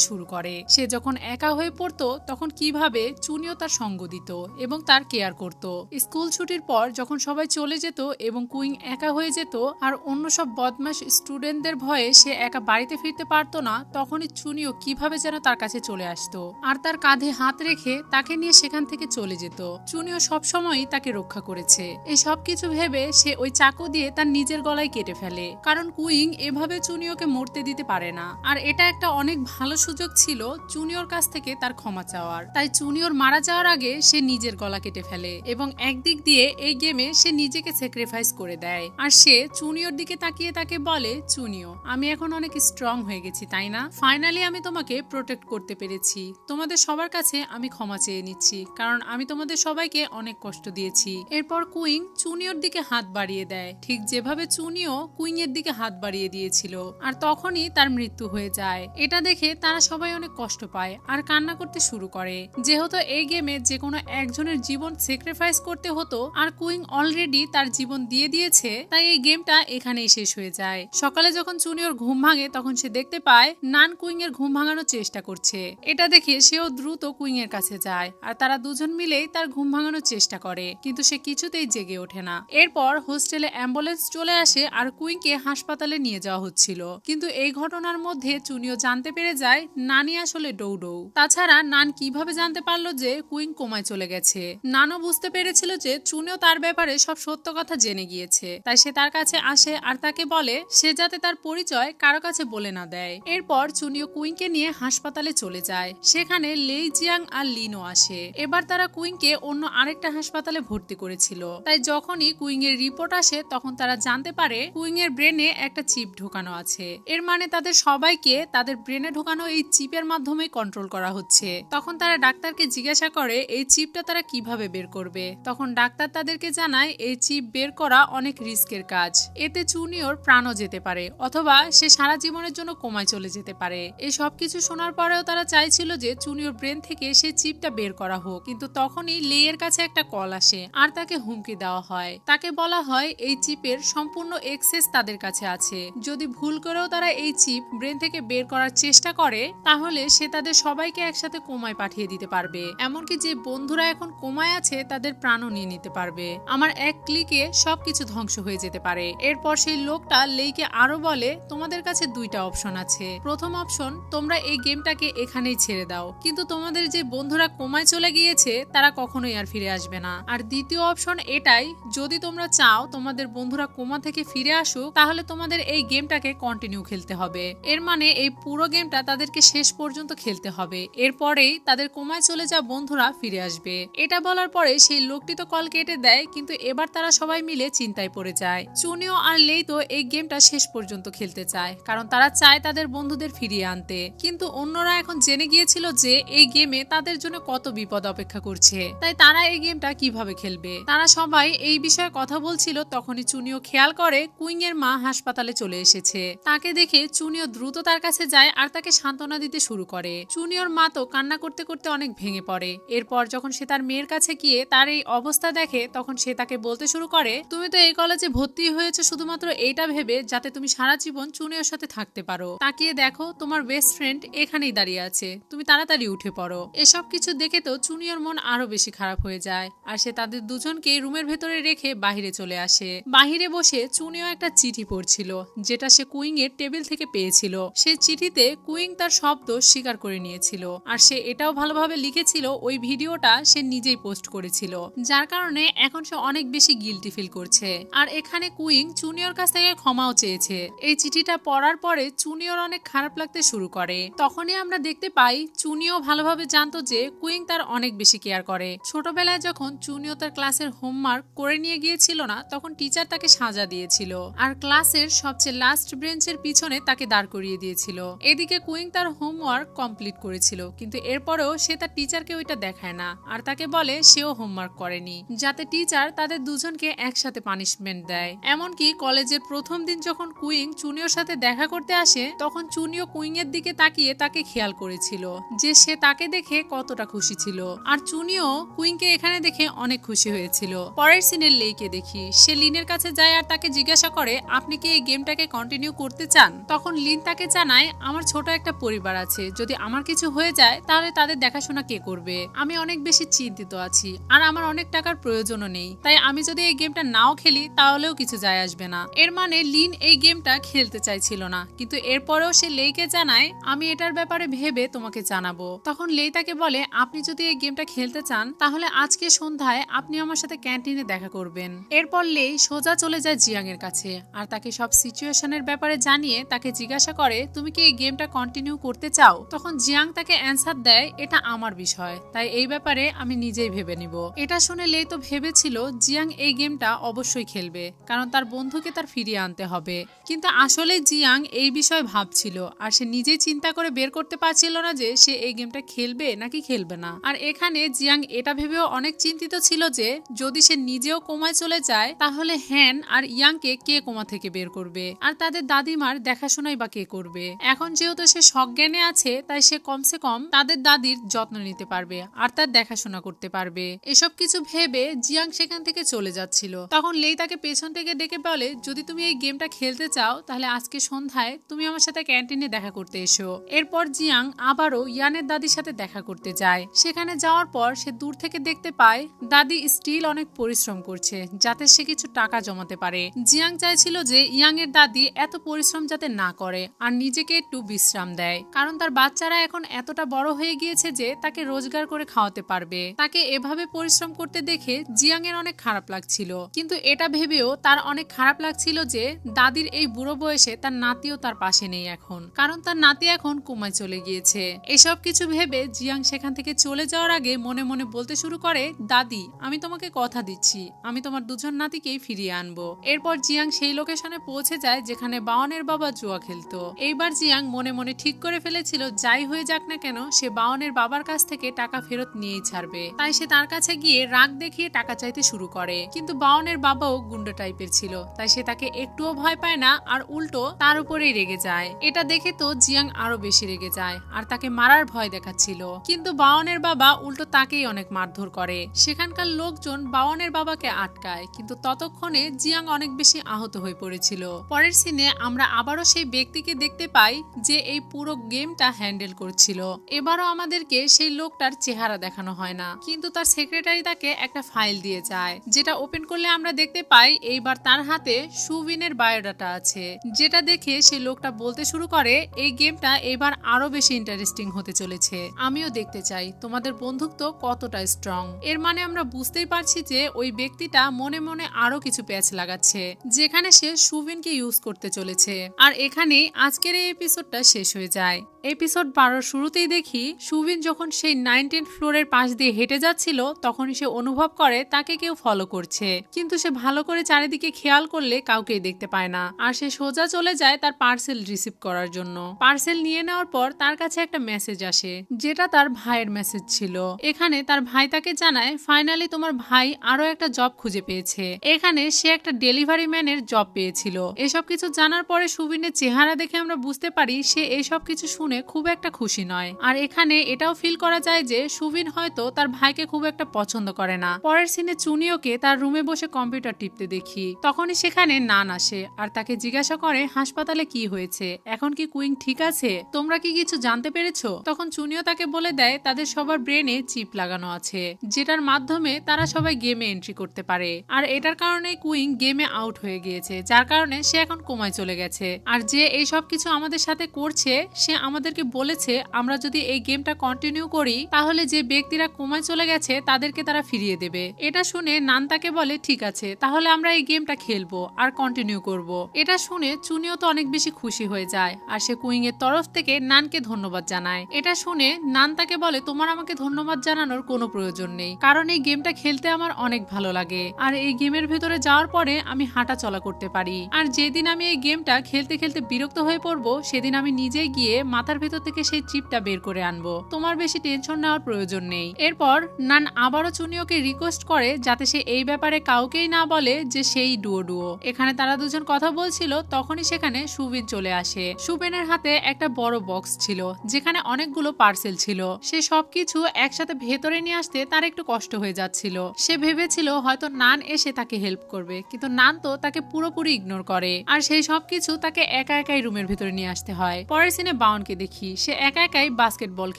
শুরু করে। সে যখন একা হয়ে পড়তো তখন কিভাবে চুনিও তার সঙ্গ দিত এবং তার কেয়ার করত। স্কুল ছুটির পর যখন সবাই চলে যেত এবং কুইং একা হয়ে যেত আর অন্য সব বদমাশ স্টুডেন্টদের ভয়ে সে একা বাড়িতে ফিরতে পারতো না, তখনই চুনিও কিভাবে যেন তার কাছে চলে আসতো আর তার কাঁধে হাত রেখে তাকে নিয়ে সেখান থেকে চলে যেত। চুনিও সবসময়ই তাকে রক্ষা করেছে। এই সব কিছু ভেবে সে ওই চাকু দিয়ে তার নিজের গলায় কেটে ফেলে, কারণ কুইং এভাবে চুনিওকে মরতে দিতে পারে না আর এটা একটা অনেক ভালো সুযোগ ছিল চুনিওর কাছ থেকে তার ক্ষমা চাওয়ার। তাই চুনিওর মারা যাওয়ার আগে সে নিজের গলা কেটে ফেলে এবং একদিক দিয়ে এই গেমে সে নিজেকে স্যাক্রিফাইস করে দেয়। আর সে চুনিওর দিকে তাকিয়ে তাকে বলে, চুনিও, আমি এখন অনেক স্ট্রং হয়ে গেছি, তাই না? ফাইনালি আমি তোমাকে প্রোটেক্ট করতে পেরেছি। তোমাদের সবার কাছে আমি ক্ষমা চেয়ে নিচ্ছি, কারণ আমি তোমাদের সবাইকে অনেক কষ্ট দিয়েছি। এরপর কুইং চুনিওর দিকে হাত বাড়িয়ে দেয়, ঠিক যেভাবে চুনিও কুইং এর দিকে হাত বাড়িয়ে দিয়েছিল। আর তখনই তার মৃত্যু হয়ে যায়। এটা দেখে তারা সবাই অনেক কষ্ট পায় আর কান্না করতে শুরু করে। যেহেতু এই গেমে যে কোনো একজনের জীবন স্যাক্রিফাইস করতে হতো, আর কুইং অলরেডি তার জীবন দিয়ে দিয়েছে, তাই এই গেমটা এখানেই শেষ হয়ে যায়। সকালে যখন চুনিওর ঘুম ভাঙে তখন সে দেখতে পায় নান কুইং এর ঘুম ভাঙানোর চেষ্টা করছে। এটা দেখে সেও দ্রুত কুইং এর কাছে যায় আর তারা দুজন মিলেই তার ঘুম ভাঙানোর চেষ্টা করে, কিন্তু সে কিছুতেই জেগে ওঠে না। এরপর হোস্টেলে অ্যাম্বুলেন্স চলে আসে আর কুইংকে হাসপাতালে নিয়ে যাওয়া হচ্ছিল, কিন্তু এই ঘটনার মধ্যে চুনিও জানতে পেরে যায় নানি আসলে ডৌডৌ। তাছাড়া নান কিভাবে জানতে পারলো যে কুইং কোমায় চলে গেছে? নানও বুঝতে পেরেছিল যে চুনিও তার ব্যাপারে সব সত্য কথা জেনে গিয়েছে, তাই সে তার কাছে আসে আর তাকে বলে সে যাতে তার পরিচয় কারো কাছে বলে না দেয়। এরপর চুনিও কুইংকে নিয়ে হাসপাতালে চলে যায়। সেখানে লেই জিয়াং আর লিনও আসে। এবার তারা কুইংকে অন্য আরেকটা হাসপাতালে ভর্তি করেছিল, তাই যখনই কুইং এর রিপোর্ট আসে তখন তারা জানতে পারে কুইং এর ব্রেনে একটা চিপ ঢোকানো আছে। এর মানে তাদের সবাইকে তাদের ব্রেনে ঢোকানো এই চিপের মাধ্যমে কন্ট্রোল করা হচ্ছে। তখন তারা ডাক্তারকে জিজ্ঞাসা করে এই চিপটা তারা কিভাবে বের করবে। তখন ডাক্তার তাদেরকে জানায় এই চিপ বের করা অনেক রিস্কের কাজ, এতে চুনিওর প্রাণও যেতে পারে অথবা সে সারা জীবনের জন্য কোমায় চলে যেতে পারে। এই সবকিছু শোনার পরেও তারা চাইছিল যে চুনিওর ব্রেন থেকে সেই চিপটা বের করা হোক, কিন্তু তখনই লেয়ের কাছে একটা কল আসে আর তাকে হুমকি দেওয়া হয়। তাকে বলা হয় এই চিপের সম্পূর্ণ এক্সেস তাদের কাছে আছে, যদি ভুল করেও তারা এই চিপ ব্রেন থেকে বের করার চেষ্টা করে তাহলে সে তাদের সবাইকে একসাথে কোমায় পাঠিয়ে দিতে পারবে, এমনকি যে বন্ধুরা এখন কোমায় আছে তাদের প্রাণও নিয়ে নিতে পারবে। আমার এক ক্লিকে সবকিছু ধ্বংস হয়ে যেতে পারে। এরপর সেই লোকটা লেইকে আরো বলে তোমাদের কাছে দুইটা অপশন আছে। প্রথম অপশন, তোমরা এই গেমটাকে এখানেই ছেড়ে দাও, কিন্তু তোমাদের যে বন্ধুরা কোমায় চলে গিয়েছে তারা কখনোই আর ফিরে আসবে না। আর দ্বিতীয় অপশন এটাই, যদি তোমরা চাও তোমাদের বন্ধুরা কোমা থেকে ফিরে আসুক তাহলে তোমাদের এই গেমটাকে কন্টিনিউ খেলতে হবে। এর মানে এই পুরো গেমটা তাদেরকে শেষ পর্যন্ত খেলতে হবে, এরপরেই তাদের কোমায় চলে যাওয়া বন্ধুরা ফিরে আসবে। এটা বলার পরে সেই লোকটি তো কল কেটে দেয়, কিন্তু এবার তারা সবাই মিলে চিন্তায় পড়ে যায়। চুনিও আর লেই তো এই গেমটা শেষ পর্যন্ত খেলতে চায়, কারণ তারা চায় তাদের বন্ধুদের ফিরিয়ে আনতে, কিন্তু অন্যরা এখন জেনে গিয়েছিল যে এই গেমে তাদের জন্য কত বিপদ অপেক্ষা করছে, তাই তারা এই গেমটা কিভাবে খেলবে। তারা সবাই এই বিষয়ে কথা বলছিল, তখনই চুনিও খেয়াল করে কুইং এর মা হাসপাতালে চলে এসেছে। তাকে দেখে চুনিও দ্রুত তার কাছে যায় আর তাকে সান্ত্বনা দিতে শুরু করে। চুনিওর মা তো কান্না করতে করতে অনেক ভেঙে পড়ে। এরপর যখন সে তার মেয়ের কাছে গিয়ে তার এই অবস্থা দেখে তখন সে তাকে বলতে শুরু করে তুমি তো এই কলেজে ভর্তি হয়েছে শুধুমাত্র এইটা ভেবে যাতে তুমি সারা জীবন চুনিওর সাথে থাকতে পারো। তাকিয়ে দেখো তোমার বেস্ট ফ্রেন্ড এখানেই দাঁড়িয়ে আছে, তুমি তাড়াতাড়ি উঠে পড়ো। এসব কিছু দেখে তো চুনিওর মন আরো বেশি খারাপ হয়ে যায় আর সে তাদের দুজনকে রুমের ভেতরে রেখে বাহিরে চলে আসে। বাহিরে বসে চুনিও একটা চিঠি পড়ছিল যেটা সে কুইং এর টেবিল থেকে পেয়েছিল। সেই চিঠিতে কুইং তার শব্দ স্বীকার করে নিয়েছিল আর সে এটাও ভালোভাবে লিখেছিল ওই ভিডিওটা সে নিজেই পোস্ট করেছিল, যার কারণে এখন সে অনেক বেশি গিল্টি ফিল করছে। আর এখানে কুইং চুনিওর কাছ থেকে ক্ষমাও চেয়েছে। এই চিঠিটা পড়ার পরে চুনিওর অনেক খারাপ লাগতে শুরু করে। তখনই আমরা দেখতে পাই চুনিও ভালোভাবে জানতো যে কুইং তার অনেক বেশি কেয়ার করে। ছোটবেলায় যখন চুনিও তার ক্লাসের হোমওয়ার্ক করে নিয়ে গিয়েছিল না তখন টিচার তাকে সাজা দিয়েছিল আর ক্লাসের সবচেয়ে লাস্ট বেঞ্চের পিছনে তাকে দাঁড় করিয়ে দিয়েছিল। এদিকে কুইং তার হোমওয়ার্ক কমপ্লিট করেছিল, কিন্তু এরপরেও সে তার টিচারকে ওইটা দেখায় না আর তাকে বলে সেও হোমওয়ার্ক করেনি, যাতে টিচার তাদের দুজনকে একসাথে পানিশমেন্ট দেয়। এমনকি কলেজের প্রথম দিন যখন কুইং চুনিওর সাথে দেখা করতে আসে তখন চুনিও কুইং এর দিকে তাকিয়ে তাকে খেয়াল করেছিল যে সে তাকে দেখে কতটা খুশি ছিল, আর চুনিও কুইংকে এখানে দেখে অনেক খুশি হয়েছিল। পরের সিনের লেইকে দেখি সে লিনের কাছে যায় আর তাকে জিজ্ঞাসা করে আপনি কি এই গেমটাকে কন্টিনিউ করতে চান। তখন লিন তাকে জানায় আমার ছোট একটা পরিবার আছে, যদি আমার কিছু হয়ে যায় তাহলে তাদের দেখাশোনা কে করবে। আমি অনেক বেশি চিন্তিত আছি আর আমার অনেক টাকার প্রয়োজনও নেই, তাই আমি যদি এই গেমটা নাও খেলি তাহলেও কিছু যায় আসবে না। এর মানে লিন এই গেমটা খেলতে চাইছিল না, কিন্তু এরপরেও সে লেইকে জানায় আমি এটার ব্যাপারে ভেবে তোমাকে জানাবো। তখন লেই তাকে বলে আপনি যদি এই গেমটা খেলতে চান তাহলে আজকে সন্ধ্যায় আপনি আমার সাথে ক্যান্টিনে দেখা করবেন। এরপর লেই সোজা চলে যায় জিয়াং এর কাছে আর তাকে সব সিচুয়েশনের ব্যাপারে জানিয়ে তাকে জিজ্ঞাসা করে তুমি কি এই গেমটা কন্টিনিউ করতে চাও। তখন জিয়াং তাকে অ্যান্সার দেয় এটা আমার বিষয়, তাই এই ব্যাপারে আমি নিজেই ভেবে নিব। এটা শুনে লেই তো ভেবেছিল জিয়াং এই গেমটা অবশ্যই খেলবে, কারণ তার বন্ধুকে তার ফিরিয়ে আনতে হবে। কিন্তু আসলে জিয়াং এই বিষয়ে ভাবছিল, আর সে নিজেই চিন্তা করে বের করতে পারছিল না যে সে এই গেমটা খেলবে নাকি খেলবে না। আর এখানে জিয়াং এটা ভেবেও অনেক চিন্তিত ছিল যে যদি সে নিজেও কোমায় চলে যায় তাহলে হ্যান আর ইয়াংকে কে কোমা থেকে বের করবে, আর তাদের দাদিমার দেখাশোনাই বা কে করবে। এখন যেহেতু সে সজ্ঞানে আছে, তাই সে কমসে কম তাদের দাদির যত্ন নিতে পারবে আর তার দেখাশোনা করতে পারবে। এসব কিছু ভেবে জিয়াং সেখান থেকে চলে যাচ্ছিল। তখন লেই তাকে পেছন থেকে ডেকে বলে, যদি তুমি এই গেমটা খেলতে চাও তাহলে আজকে সন্ধ্যায় তুমি আমার সাথে ক্যান্টিনে দেখা করতে এসো। এরপর জিয়াং আবারও ইয়ানের দাদির সাথে দেখা করতে যায়। সেখানে যাওয়ার পর সে দূর থেকে দেখতে পায় দাদি স্টিল অনেক পরিশ্রম করছে যাতে সে কিছু টাকা জমাতে পারে। জিয়াং চাইছিল যে ইয়াং এর দাদি এত পরিশ্রম যাতে না করে আর নিজেকে একটু বিশ্রাম দেয়, কারণ তার বাচ্চারা এখন এতটা বড় হয়ে গিয়েছে যে তাকে রোজগার করে খাওয়াতে পারবে। তাকে এভাবে পরিশ্রম করতে দেখে জিয়াং এর অনেক খারাপ লাগছিল, কিন্তু এটা ভেবেও তার অনেক খারাপ লাগছিল যে দাদির এই বুড়ো বয়সে তার নাতিও তার পাশে নেই এখন, কারণ তার নাতি এখন কোমায় চলে গিয়েছে। এসব কিছু ভেবে জিয়াং সেখান থেকে চলে যাওয়ার আগে মনে মনে বলতে শুরু করে, দাদি আমি তোমাকে কথা দিচ্ছি আমি তোমার দুজন নাতিকেই ফিরিয়ে আনবো। এরপর জিয়াং সেই লোকেশনে পৌঁছে যায় যেখানে বাওনের বাবা জুয়া খেলতো। এইবার জিয়াং মনে মনে ঠিক করে ফেলেছিল যাই হয়ে যাক না কেন সে বাওনের বাবার কাছ থেকে টাকা ফেরত নিয়েই ছাড়বে। তাই সে তার কাছে গিয়ে রাগ দেখিয়ে টাকা চাইতে শুরু করে, কিন্তু বাওনের বাবাও গুন্ডা টাইপের ছিল, তাই সে তাকে একটুও ভয় পায় না আর উল্টো তার উপরেই রেগে যায়। এটা দেখে তো জিয়াং আরো বেশি রেগে যায় আর তাকে মারার ভয় দেখাচ্ছিল, কিন্তু বাওনের বাবা উল্টো তাকেই অনেক মারধর করে। সেখানকার লোকজন বাওনের বাবাকে আটকায়, কিন্তু ততক্ষণে জিয়াং অনেক বেশি আহত হয়ে পড়েছিল। পরের সিনে আমরা আবারও সেই ব্যক্তিকে দেখতে পাই যে এই পুরো গেমটা হ্যান্ডেল করছিল। এবারও আমাদেরকে সেই লোকটার চেহারা দেখানো হয় না, কিন্তু তার সেক্রেটারি তাকে একটা ফাইল দিয়ে যায়, যেটা ওপেন করলে আমরা দেখতে পাই এইবার তার হাতে সুবিনের বায়োডাটা আছে, যেটা দেখে সেই লোকটা বলতে শুরু করে এই গেমটা এবার আরো বেশি ইন্টারেস্টিং হতে চলেছে, আমিও দেখতে চাই তোমাদের বন্ধুত্ব কতটা স্ট্রং। এর মানে আমরা বুঝতেই পারছি যে ওই ব্যক্তিটা মনে মনে আরো কিছু প্যাচ লাগাচ্ছে, যেখানে সে সুবিনকে ইউজ করতে চলেছে। আর এখানেই আজকের এই এপিসোডটা শেষ হয়ে যায়। এপিসোড 12 শুরুতেই দেখি সুবিন যখন সেই 19 ফ্লোরের পাশ দিয়ে হেঁটে যাচ্ছিল তখনই সে অনুভব করে তাকে কেউ ফলো করছে, কিন্তু সে ভালো করে চারিদিকে খেয়াল করলে কাউকেই দেখতে পায় না। আর সে সোজা চলে যায় তার পার্সেল রিসিভ করার জন্য। পার্সেল নিয়ে নেওয়ার পর তার কাছে একটা মেসেজ আসে, যেটা তার ভাইয়ের মেসেজ ছিল। এখানে তার ভাই তাকে জানায় ফাইনালি তোমার ভাই আরো একটা জব খুঁজে পেয়েছে। এখানে সে একটা ডেলিভারি ম্যানের জব পেয়েছিল। এসব কিছু জানার পরে সুবিনের চেহারা দেখে আমরা বুঝতে পারি সে এইসব কিছু শুনে খুব একটা খুশি নয়। আর এখানে এটাও ফিল করা যায় যে সুবিন হয়তো তার ভাইকে খুব একটা পছন্দ করে না। পরের সিনে চুনিওকে তার রুমে বসে কম্পিউটার টিপতে দেখি, তখনই সেখানে নান আসে আর তাকে জিজ্ঞাসা করে হাসপাতালে কি হয়েছে, এখন কি কুইং ঠিক আছে, তোমরা কি কিছু জানতে পেরেছো? তখন চুনিও তাকে বলে দেয় তাদের সবার ব্রেনে চিপ লাগানো আছে, যেটার মাধ্যমে তারা সবাই গেমে এন্ট্রি করতে পারে। আর এটার কারণে কুইং গেমে আউট হয়ে গিয়েছে, যার কারণে সে এখন কোমায় চলে গেছে। আর যে এই সব কিছু আমাদের সাথে করছে সে আমাদেরকে বলেছে আমরা যদি এই গেমটা কন্টিনিউ করি তাহলে যে ব্যক্তিরা কোমায় চলে গেছে তাদেরকে তারা ফিরিয়ে দেবে। এটা শুনে নান তাকে বলে ঠিক আছে তাহলে আমরা এই গেমটা খেলবো আর কন্টিনিউ করব। এটা শুনে চুনিও তো অনেক বেশি খুশি হয়ে যায় আর সে কুইং এর তরফ থেকে নানকে ধন্যবাদ জানায়। এটা শুনে নান তাকে বলে তোমার আমাকে ধন্যবাদ জানানোর কোনো প্রয়োজন নেই, কারণ এই গেমটা খেলতে আমার অনেক ভালো লাগে আর এই গেমের ভেতরে যাওয়ার পরে আমি হাঁটা চলা করতে পারি। আর যেদিন আমি এই গেমটা খেলতে খেলতে বিরক্ত হয়ে পড়বো সেদিন আমি নিজে গিয়ে মাথার ভেতর থেকে সেই চিপটা বের করে আনবো, তোমার বেশি টেনশন নেওয়ার প্রয়োজন নেই। এরপর নান আবারও চুনিওকে রিকোয়েস্ট করে যাতে সে এই ব্যাপারে কাউকেই না বলে যে সেই ডুও। এখানে তারা দুজন কথা বলছিল তখনই সেখানে সুবিন চলে আসে। সুবিনের হাতে একটা বড় বক্স ছিল যেখানে অনেকগুলো পার্সেল ছিল। সে সবকিছু একসাথে ভেতরে নিয়ে আসতে তার একটু কষ্ট হয়ে যাচ্ছিল। সে ভেবেছিল হয়তো নান এসে তাকে হেল্প করবে, কিন্তু নান তো তাকে পুরোপুরি ইগনোর করে আর সেই সবকিছু তাকে একা একাই রুমের ভেতরে নিয়ে আসতে হয়। পরের সিনে বাউনকে দেখি সে একা একাই বাস্কেটবল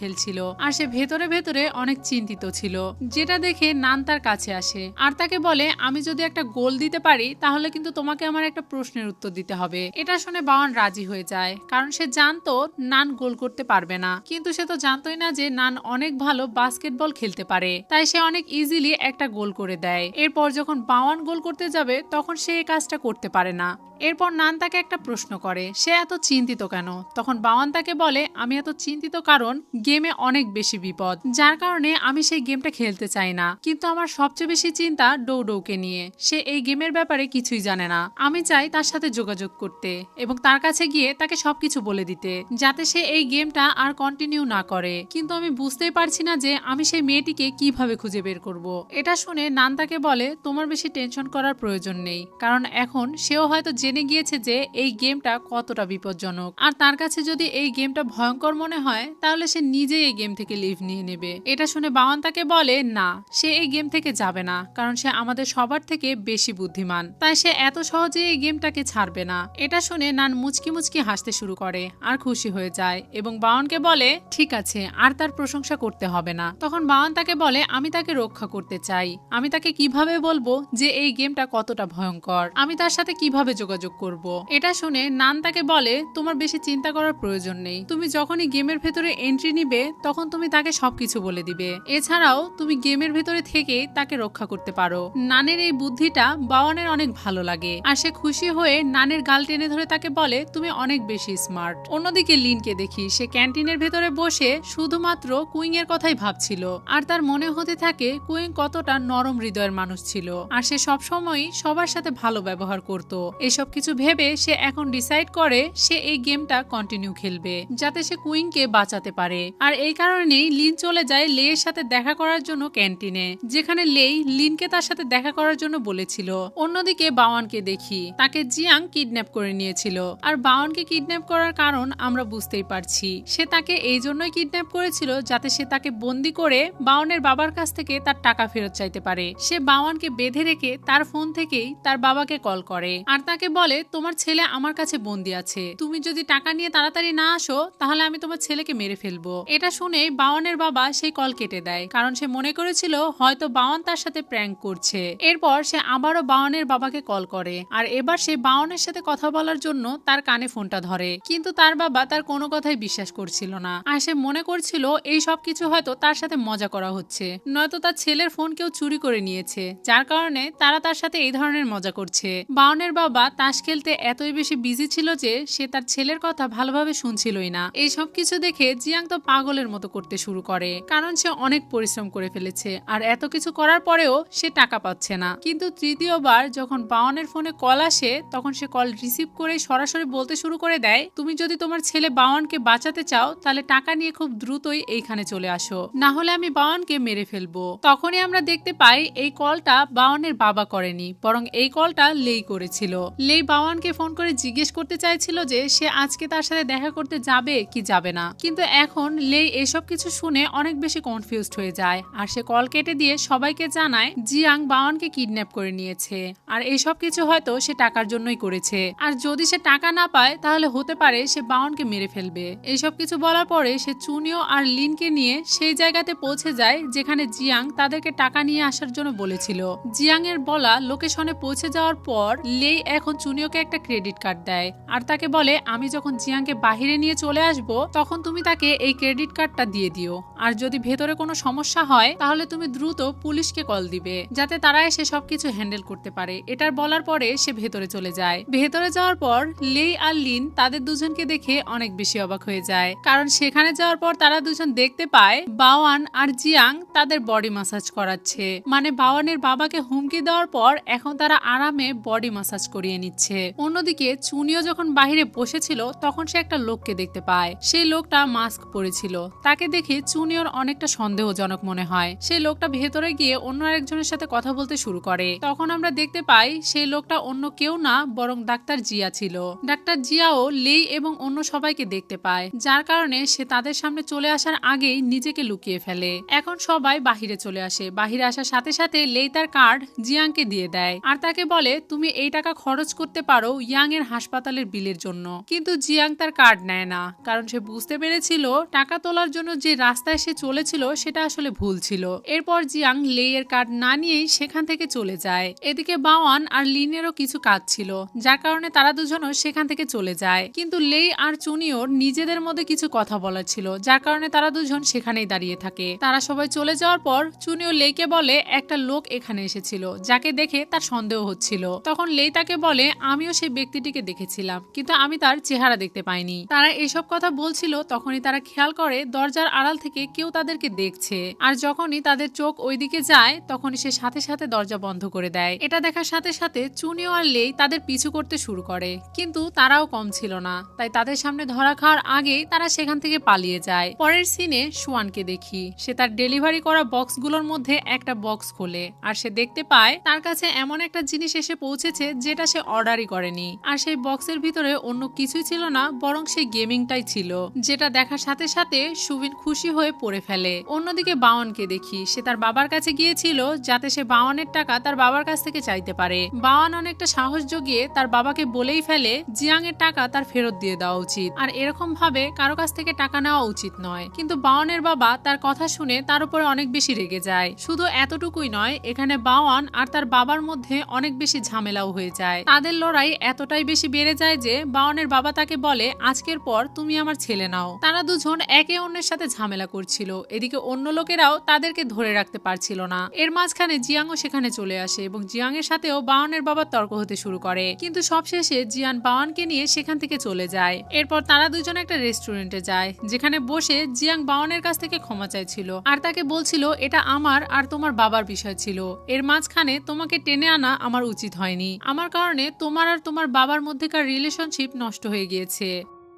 খেলছিল আর সে ভেতরে ভেতরে অনেক চিন্তিত ছিল, যেটা দেখে নান তার কাছে আসে আর তাকে বলে আমি যদি একটা গোল দিতে পারি তাহলে কিন্তু তোমাকে আমার একটা প্রশ্নের উত্তর দিতে হবে। এটা শুনে বাউন রাজি হয়ে যায়, কারণ সে জানতো নান গোল করতে পারবে না, কিন্তু সে তো জানতোই না যে নান অনেক ভালো বাস্কেটবল খেলতে পারে, তাই সে অনেক ইজিলি একটা গোল করে দেয়। এরপর যখন বাওয়ান গোল করতে যাবে তখন সে এই কাজটা করতে পারে না। এরপর নান তাকে একটা প্রশ্ন করে, সে এত চিন্তিত কেন? তখন বাওয়ান তাকে বলে, আমি এত চিন্তিত কারণ গেমে অনেক বেশি বিপদ, যার কারণে আমি সেই গেমটা খেলতে চাই না। কিন্তু আমার সবচেয়ে বেশি চিন্তা ডৌডৌকে নিয়ে। সে এই গেমের ব্যাপারে কিছুই জানে না। আমি চাই তার সাথে যোগাযোগ করতে এবং তার কাছে গিয়ে তাকে সবকিছু বলে দিতে, যাতে সে এই গেমটা আর কন্টিনিউ না করে। কিন্তু আমি বুঝতেই পারছি না যে আমি সেই মেয়েটিকে কিভাবে খুঁজে বের করব। এটা শুনে নান তাকে বলে, তোমার বেশি টেনশন করার প্রয়োজন নেই, কারণ এখন সেও হয়তো জেনে গিয়েছে যে এই গেমটা কতটা বিপজ্জনক। আর তার কাছে যদি এই গেমটা ভয়ঙ্কর মনে হয় তাহলে সে নিজেই এই গেম থেকে লিভ নিয়ে নেবে। এটা শুনে বাওয়ান তাকে বলে, না, সে এই গেম থেকে যাবে না, কারণ সে আমাদের সবার থেকে বেশি বুদ্ধিমান, তাই সে এত সহজে এই গেমটাকে ছাড়বে না। এটা শুনে নান মুচকি মুচকি হাসতে শুরু করে আর খুশি হয়ে যায় এবং বাওয়ানকে বলে, ঠিক আছে, আর তার প্রশংসা করতে হবে না। তখন বাওয়ান তাকে বলে, আমি তাকে রক্ষা করতে চাই। আমি তাকে কিভাবে বলবো যে এই গেমটা কতটা ভয়ঙ্কর? আমি তার সাথে কিভাবে যোগাযোগ করব? এটা শুনে নান তাকে বলে, তোমার বেশি চিন্তা করার প্রয়োজন নেই। তুমি যখনই গেমের ভেতরে এন্ট্রি নিবে তখন তুমি তাকে সবকিছু বলে দিবে। এছাড়াও তুমি গেমের ভেতরে থেকে তাকে রক্ষা করতে পারো। নানের এই বুদ্ধিটা বাওয়ানের অনেক ভালো লাগে আর সে খুশি হয়ে নানের গাল টেনে ধরে তাকে বলে, তুমি অনেক বেশি স্মার্ট। অন্যদিকে লিনকে দেখি সে ক্যান্টিনের ভেতরে বসে শুধুমাত্র কুইং এর কথাই ভাবছিল আর তার মনে হতে থাকে কুইং কতটা নরম হৃদয়ের মানুষ ছিল আর সে সবসময় সবার সাথে ভালো ব্যবহার করত। এসব কিছু ভেবে সে এখন ডিসাইড করে সে এই গেমটা কন্টিনিউ খেলবে, যাতে সে কুইংকে বাঁচাতে পারে। আর এই কারণেই লিন চলে যায় লেয়ের সাথে দেখা করার জন্য ক্যান্টিনে, যেখানে লেই লিনকে তার সাথে দেখা করার জন্য বলেছিল। অন্যদিকে বাওয়ানকে দেখি তাকে জিয়াং কিডন্যাপ করে নিয়েছিল। আর বাওয়ানকে কিডন্যাপ করার কারণ আমরা বুঝতেই পারছি, সে তাকে এই জন্যই কিডন্যাপ করেছিল যাতে সে তাকে বন্দি করে বাওয়ানের বাবার কাছ থেকে তার টাকা ফেরত চাইতে পারে। সে বাওয়ানকে বেঁধে রেখে তার ফোন থেকেই তার বাবাকে কল করে আর তাকে বলে, তোমার ছেলে আমার কাছে বন্দি আছে, তুমি যদি টাকা নিয়ে তাড়াতাড়ি না আসো তাহলে আমি তোমার ছেলেকে মেরে ফেলবো। এটা শুনে বাওয়ানের বাবা সেই কল কেটে দেয়, কারণ সে মনে করেছিল হয়তো বাওয়ান তার সাথে প্র্যাঙ্ক করছে। এরপর সে আবারও বাওয়ানের বাবাকে কল করে আর এবার সে বাওয়ানের সাথে কথা বলার জন্য তার কানে ফোনটা ধরে, কিন্তু তার বাবা তার কোনো কথাই বিশ্বাস করছিল না আর সে মনে করছিল এই সব কিছু হয়তো তার সাথে মজা করা হচ্ছে, নয়তো তার ছেলের ফোন কেউ চুরি করে নিয়েছে, যার কারণে তারা তার সাথে এই ধরনের মজা করছে। বাওয়ানের বাবা তাস খেলতে এতই বেশি বিজি ছিল যে সে তার ছেলের কথা ভালোভাবে শুনছিলই না। এই সব কিছু দেখে জিয়াং তো পাগলের মতো করতে শুরু করে, কারণ সে অনেক পরিশ্রম করে ফেলেছে আর এত কিছু করার পরেও সে টাকা পাচ্ছে না। কিন্তু তৃতীয়বার যখন বাওয়ানের ফোনে কল আসে তখন সে কল রিসিভ করে সরাসরি বলতে শুরু করে দেয়, তুমি যদি তোমার ছেলে বাওয়ানকে বাঁচাতে চাও তাহলে টাকা নিয়ে খুব দ্রুতই এইখানে চলে আসো, না হলে আমি বাওয়ানকে মেরে ফেলবো। তখনই আমরা দেখতে পাই এই কলটা বাওয়ানের বাবা করেনি, বরং এই কলটা লেই করেছিল। লেই বাওয়ানকে ফোন করে জিজ্ঞেস করতে চাইছিল যে সে আজকে তার সাথে দেখা করতে যাবে কি যাবে না, কিন্তু এখন লেই এসব কিছু শুনে অনেক বেশি কনফিউজড হয়ে যায় আর সে কল কেটে দিয়ে সবাইকে জানায় জিয়াং বাওয়ানকে কিডন্যাপ করে নিয়েছে আর এইসব কিছু হয়তো সে টাকার জন্যই করেছে, আর যদি সে টাকা না পায় তাহলে হতে পারে সে বাওয়ানকে মেরে ফেলবে। এইসব কিছু বলার পরে সে চুনিও আর লিনকে নিয়ে সেই জায়গাতে পৌঁছে যায় যেখানে জিয়াং তাদেরকে টাকা নিয়ে আসার জন্য বলেছিল। জিয়াং এর বলা লোকেশনে পৌঁছে যাওয়ার পর লেই এখন চুনিওকে একটা ক্রেডিট কার্ড দেয় আর তাকে বলে, আমি যখন জিয়াংকে বাহিরে নিয়ে চলে আসব তখন তুমি তাকে এই ক্রেডিট কার্ডটা দিয়ে দিও, আর যদি ভেতরে কোনো সমস্যা হয় তাহলে তুমি দ্রুত পুলিশকে কল দিবে যাতে তারা এসে সবকিছু হ্যান্ডেল করতে পারে। এটার বলার পরে সে ভেতরে চলে যায়। ভেতরে যাওয়ার পর লেই আর লিন তাদের দুজনকে দেখে অনেক বেশি অবাক হয়ে যায়, কারণ সেখানে যাওয়ার পর তারা দুজন দেখতে পায় বাওয়ান আর জিয়াং তাদের বডি মাসাজ করাচ্ছে। মানে বাওয়ানের বাবাকে হুমকি দেওয়ার পর এখন তারা আরামে বডি মাসাজ করিয়ে নিচ্ছে। অন্যদিকে চুনিও যখন বাহিরে বসেছিল তখন সে একটা লোককে দেখতে পায়। সেই লোকটা মাস্ক পরেছিল। তাকে দেখে চুনিওর অনেকটা সন্দেহজনক মনে হয়। সেই লোকটা ভেতরে গিয়ে অন্য আরেকজনের সাথে কথা বলতে শুরু করে। তখন আমরা দেখতে পাই সেই লোকটা অন্য কেউ না বরং ডাক্তার জিয়া ছিল। ডাক্তার জিয়াও লেই এবং অন্য সবাইকে দেখতে পায়, যার কারণে সে তাদের সামনে চলে আসার আগেই নিজেকে লুকিয়ে ফেলে। এখন সবাই বাহিরে চলে আসে। বাহিরে আসার সাথে সাথে লেই তার কার্ড জিয়াংকে দিয়ে দেয় আর তাকে বলে, তুমি এই টাকা খরচ করতে পারো ইয়াং এর হাসপাতালের বিলের জন্য। কিন্তু জিয়াং তার কার্ড নেয় না, কারণ সে বুঝতে পেরেছিল টাকা তোলার জন্য যে রাস্তায় সে চলেছিল সেটা আসলে ভুল ছিল। এরপর জিয়াং লেই এর কার্ড না নিয়েই সেখান থেকে চলে যায়। এদিকে বাওয়ান আর লিনেরও কিছু কাজ ছিল, যার কারণে তারা দুজনও সেখান থেকে চলে যায়। কিন্তু লেই আর চুনিওর নিজেদের মধ্যে কিছু কথা বলার ছিল, যার কারণে তারা দুজন সেখানেই দাঁড়িয়ে থাকে। তারা সবাই চলে যাওয়ার পর চুনিও লেইকে বলে, একটা লোক এখানে এসেছিল যাকে দেখে তার সন্দেহ হচ্ছিল। তখন লেই তাকে বলে, আমিও সেই ব্যক্তিটিকে দেখেছিলাম, কিন্তু আমি তার চেহারা দেখতে পাইনি। তারা এসব কথা বলছিল, তখনই তারা খেয়াল করে দরজার আড়াল থেকে কেউ তাদেরকে দেখছে। আর যখনই তাদের চোখ ওইদিকে যায় তখনই সে সাথে সাথে দরজা বন্ধ করে দেয়। এটা দেখার সাথে সাথে চুনিও আর লেই তাদের পিছু করতে শুরু করে, কিন্তু তারাও কম ছিল না। তাই তাদের সামনে ধরা খাওয়ার আগেই তারা সেখান থেকে পালিয়ে যায়। পরের সিনে সুয়ানকে দেখি, সে তার ডেলিভারি করা বক্সগুলোর মধ্যে একটা বক্স খোলে আর সে দেখতে পায় তার কাছে এমন একটা জিনিস এসে পৌঁছেছে যেটা সে অর্ডারই করেনি। আর সেই বক্সের ভিতরে অন্য কিছুই ছিল না, বরং সেই গেমিংটাই ছিল, যেটা দেখার সাথে সাথে সুবিন খুশি হয়ে পড়ে ফেলে। অন্যদিকে বাওয়ানকে দেখি, সে তার বাবার কাছে গিয়েছিল যাতে সে বাওয়ানের টাকা তার বাবার কাছ থেকে চাইতে পারে। বাওয়ান অনেকটা সাহস জগিয়ে তার বাবাকে বলেই ফেলে জিয়াং এর টাকা তার ফেরত দিয়ে দেওয়া উচিত, আর এরকম ভাবে কারো কাছ থেকে টাকা নেওয়া উচিত নয়। কিন্তু বাওয়ানের বাবা তার কথা শুনে তার উপরে অনেক বেশি রেগে যায়। শুধু এতটুকুই নয়, এখানে বাওয়ান আর তার বাবার মধ্যে অনেক বেশি ঝামেলাও হয়ে যায়। তাদের লড়াই এতটাই বেশি বেড়ে যায় যে বাওয়ানের বাবা তাকে বলে, আজকের পর তুমি আমার ছেলে নাও। তারা দুজন একে অন্যের সাথে ঝামেলা করছিল, এদিকে অন্য লোকেরাও তাদেরকে ধরে রাখতে পারছিল না। এর মাঝখানে জিয়াংও সেখানে চলে আসে এবং জিয়াং এর সাথেও বাওয়ানের বাবা তর্ক হতে শুরু করে, কিন্তু সবশেষে জিয়ান বাওয়ানকে নিয়ে সেখান থেকে চলে যায়। এরপর তারা দুজন একটা রেস্টুরেন্টে যায়, যেখানে বসে জিয়াং বাওয়ানের কাছ থেকে ক্ষমা চাইছিল আর তাকে বলছিল এটা আমার আর তোমার বাবার বিষয় ছিল, এর মাঝখানে তোমাকে টেনে আনা আমার উচিত হয়নি, আমার কারণে তোমার আর তোমার বাবার মধ্যেকার রিলেশনশিপ নষ্ট হয়ে গিয়েছে।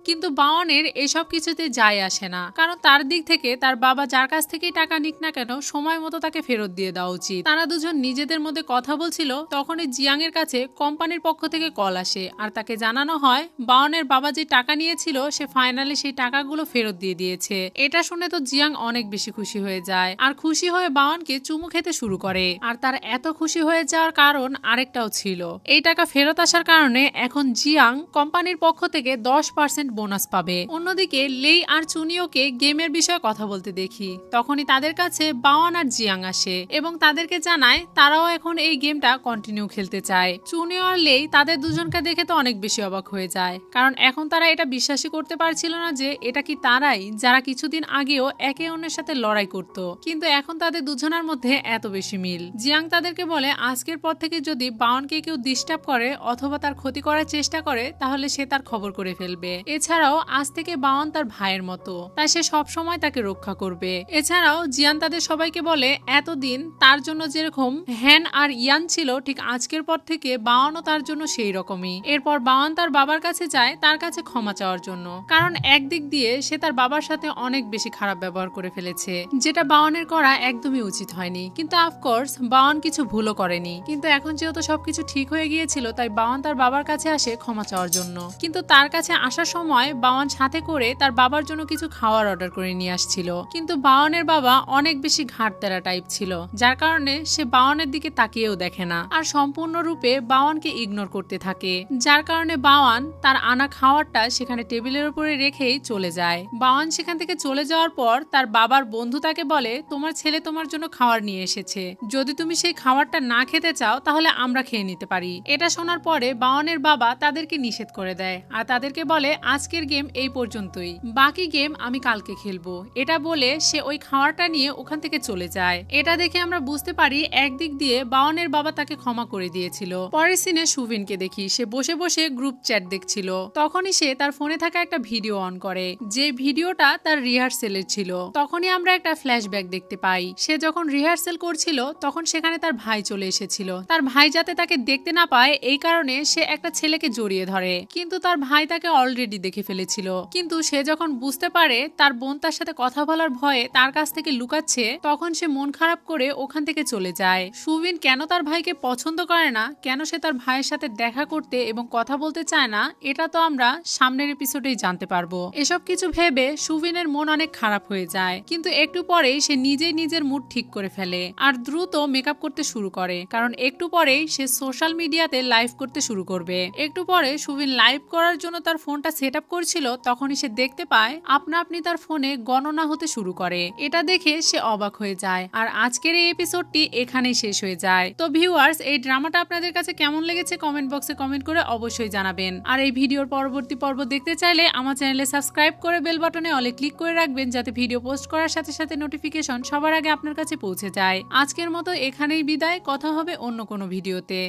কিন্তু বাওয়ানের এসব কিছুতে যায় আসে না, কারণ তার দিক থেকে তার বাবা যার কাছ থেকেই টাকা নিক না কেন সময় মতো তাকে ফেরত দিয়ে দেওয়া উচিত। তারা দুজন নিজেদের মধ্যে কথা বলছিল, তখনই জিয়াং এর কাছে কোম্পানির পক্ষ থেকে কল আসে আর তাকে জানানো হয় বাওয়ানের বাবা যে টাকা নিয়েছিল সে ফাইনালি সেই টাকাগুলো ফেরত দিয়ে দিয়েছে। এটা শুনে তো জিয়াং অনেক বেশি খুশি হয়ে যায় আর খুশি হয়ে বাওয়ানকে চুমু খেতে শুরু করে। আর তার এত খুশি হয়ে যাওয়ার কারণ আরেকটাও ছিল, এই টাকা ফেরত আসার কারণে এখন জিয়াং কোম্পানির পক্ষ থেকে 10% বোনাস পাবে। অন্যদিকে লেই আর চুনিওকে গেমের বিষয়ে কথা বলতে দেখি, তখনই তাদের কাছে বাওয়ান আর জিয়াং আসে এবং তাদেরকে জানায় তারাও এখন এই গেমটা কন্টিনিউ খেলতে চায়। চুনিও আর লেই তাদের দুজনকে দেখে তো অনেক বেশি অবাক হয়ে যায়, কারণ এখন তারা এটা বিশ্বাসই করতে পারছিল না যে এটা কি তারাই যারা কিছুদিন আগেও একে অন্যের সাথে লড়াই করত, কিন্তু এখন তাদের দুজনের মধ্যে এত বেশি মিল। জিয়াং তাদেরকে বলে আজকের পর থেকে যদি বাওয়ানকে কেউ ডিস্টার্ব করে অথবা তার ক্ষতি করার চেষ্টা করে তাহলে সে তার খবর করে ফেলবে। এছাড়াও আজ থেকে বাওয়ান তার ভাইয়ের মতো, তাই সে সব সময় তাকে রক্ষা করবে। এছাড়াও জিয়ান তাদের সবাইকে বলে এতদিন তার জন্য যেরকম হ্যান আর ইয়ান ছিল, ঠিক আজকের পর থেকে বাওয়ানও তার জন্য সেই রকমই। এরপর বাওয়ান তার বাবার কাছে যায় তার কাছে ক্ষমা চাওয়ার জন্য, কারণ একদিক দিয়ে সে তার বাবার সাথে অনেক বেশি খারাপ ব্যবহার করে ফেলেছে, যেটা বাওয়ানের করা একদমই উচিত হয়নি। কিন্তু অফকোর্স বাওয়ান কিছু ভুলও করেনি, কিন্তু এখন যেহেতু সবকিছু ঠিক হয়ে গিয়েছিল তাই বাওয়ান তার বাবার কাছে আসে ক্ষমা চাওয়ার জন্য। কিন্তু তার কাছে আসার সময় বাওয়ান সাথে করে তার বাবার জন্য কিছু খাওয়ার অর্ডার করে নিয়ে আসছিল, কিন্তু বাওয়ানের বাবা অনেক বেশি ঘাটতেরা টাইপ ছিল, যার কারণে সে বাওয়ানের দিকে তাকিয়েও দেখে না আর সম্পূর্ণরূপে বাওয়ানকে ইগনোর করতে থাকে, যার কারণে বাওয়ান তার আনা খাওয়ারটা সেখানে টেবিলের উপরে রেখেই চলে যায়। বাওয়ান সেখান থেকে চলে যাওয়ার পর তার বাবার বন্ধু তাকে বলে তোমার ছেলে তোমার জন্য খাবার নিয়ে এসেছে, যদি তুমি সেই খাবারটা না খেতে চাও তাহলে আমরা খেয়ে নিতে পারি। এটা শোনার পরে বাওয়ানের বাবা তাদেরকে নিষেধ করে দেয় আর তাদেরকে বলে আজকের গেম এই পর্যন্তই, বাকি গেম আমি কালকে খেলবো। এটা বলে সে ওই খাওয়ারটা নিয়ে ওখান থেকে চলে যায়। এটা দেখে আমরা বুঝতে পারি একদিক দিয়ে বাওয়ানের বাবা তাকে ক্ষমা করে দিয়েছিল। পরের সিনে সুবিনকে দেখি, সে বসে বসে গ্রুপ চ্যাট দেখছিল, তখনই সে তার ফোনে থাকা একটা ভিডিও অন করে, যে ভিডিওটা তার রিহার্সেলের ছিল। তখনই আমরা একটা ফ্ল্যাশব্যাক দেখতে পাই, সে যখন রিহার্সেল করছিল তখন সেখানে তার ভাই চলে এসেছিল। তার ভাই যাতে তাকে দেখতে না পায় এই কারণে সে একটা ছেলেকে জড়িয়ে ধরে, কিন্তু তার ভাই তাকে অলরেডি দেখে ফেলেছিল। কিন্তু সে যখন বুঝতে পারে তার বোন তার সাথে কথা বলার ভয়ে তার কাছ থেকে লুকাচ্ছে, তখন সে মন খারাপ করে ওখান থেকে চলে যায়। সুবিন কেন তার ভাইকে পছন্দ করে না, কেন সে তার ভাইয়ের সাথে দেখা করতে এবং কথা বলতে চায় না, এটা তো আমরা সামনের এপিসোডেই জানতে পারবো। এসব কিছু ভেবে সুবিনের মন অনেক খারাপ হয়ে যায়, কিন্তু একটু পরেই সে নিজেই নিজের মুড ঠিক করে ফেলে আর দ্রুত মেকআপ করতে শুরু করে, কারণ একটু পরেই সে সোশ্যাল মিডিয়াতে লাইভ করতে শুরু করবে। একটু পরে সুবিন লাইভ করার জন্য তার ফোনটা সেট আপ করছিল, তখনই সে দেখতে পায় আপনা আপনি তার ফোনে গণনা হতে শুরু করে। এটা দেখে সে অবাক হয়ে যায় আর আজকের এই এপিসোডটি এখানেই শেষ হয়ে যায়। তো ভিউয়ার্স, এই ড্রামাটা আপনাদের কাছে কেমন লেগেছে কমেন্ট বক্সে কমেন্ট করে অবশ্যই জানাবেন। আর এই ভিডিওর পরবর্তী পর্ব দেখতে চাইলে আমার চ্যানেলে সাবস্ক্রাইব করে বেল বাটনে অলে ক্লিক করে রাখবেন, যাতে ভিডিও পোস্ট করার সাথে সাথে নোটিফিকেশন সবার আগে আপনার কাছে পৌঁছে যায়। আজকের মতো এখানেই বিদায়, কথা হবে অন্য কোনো ভিডিওতে।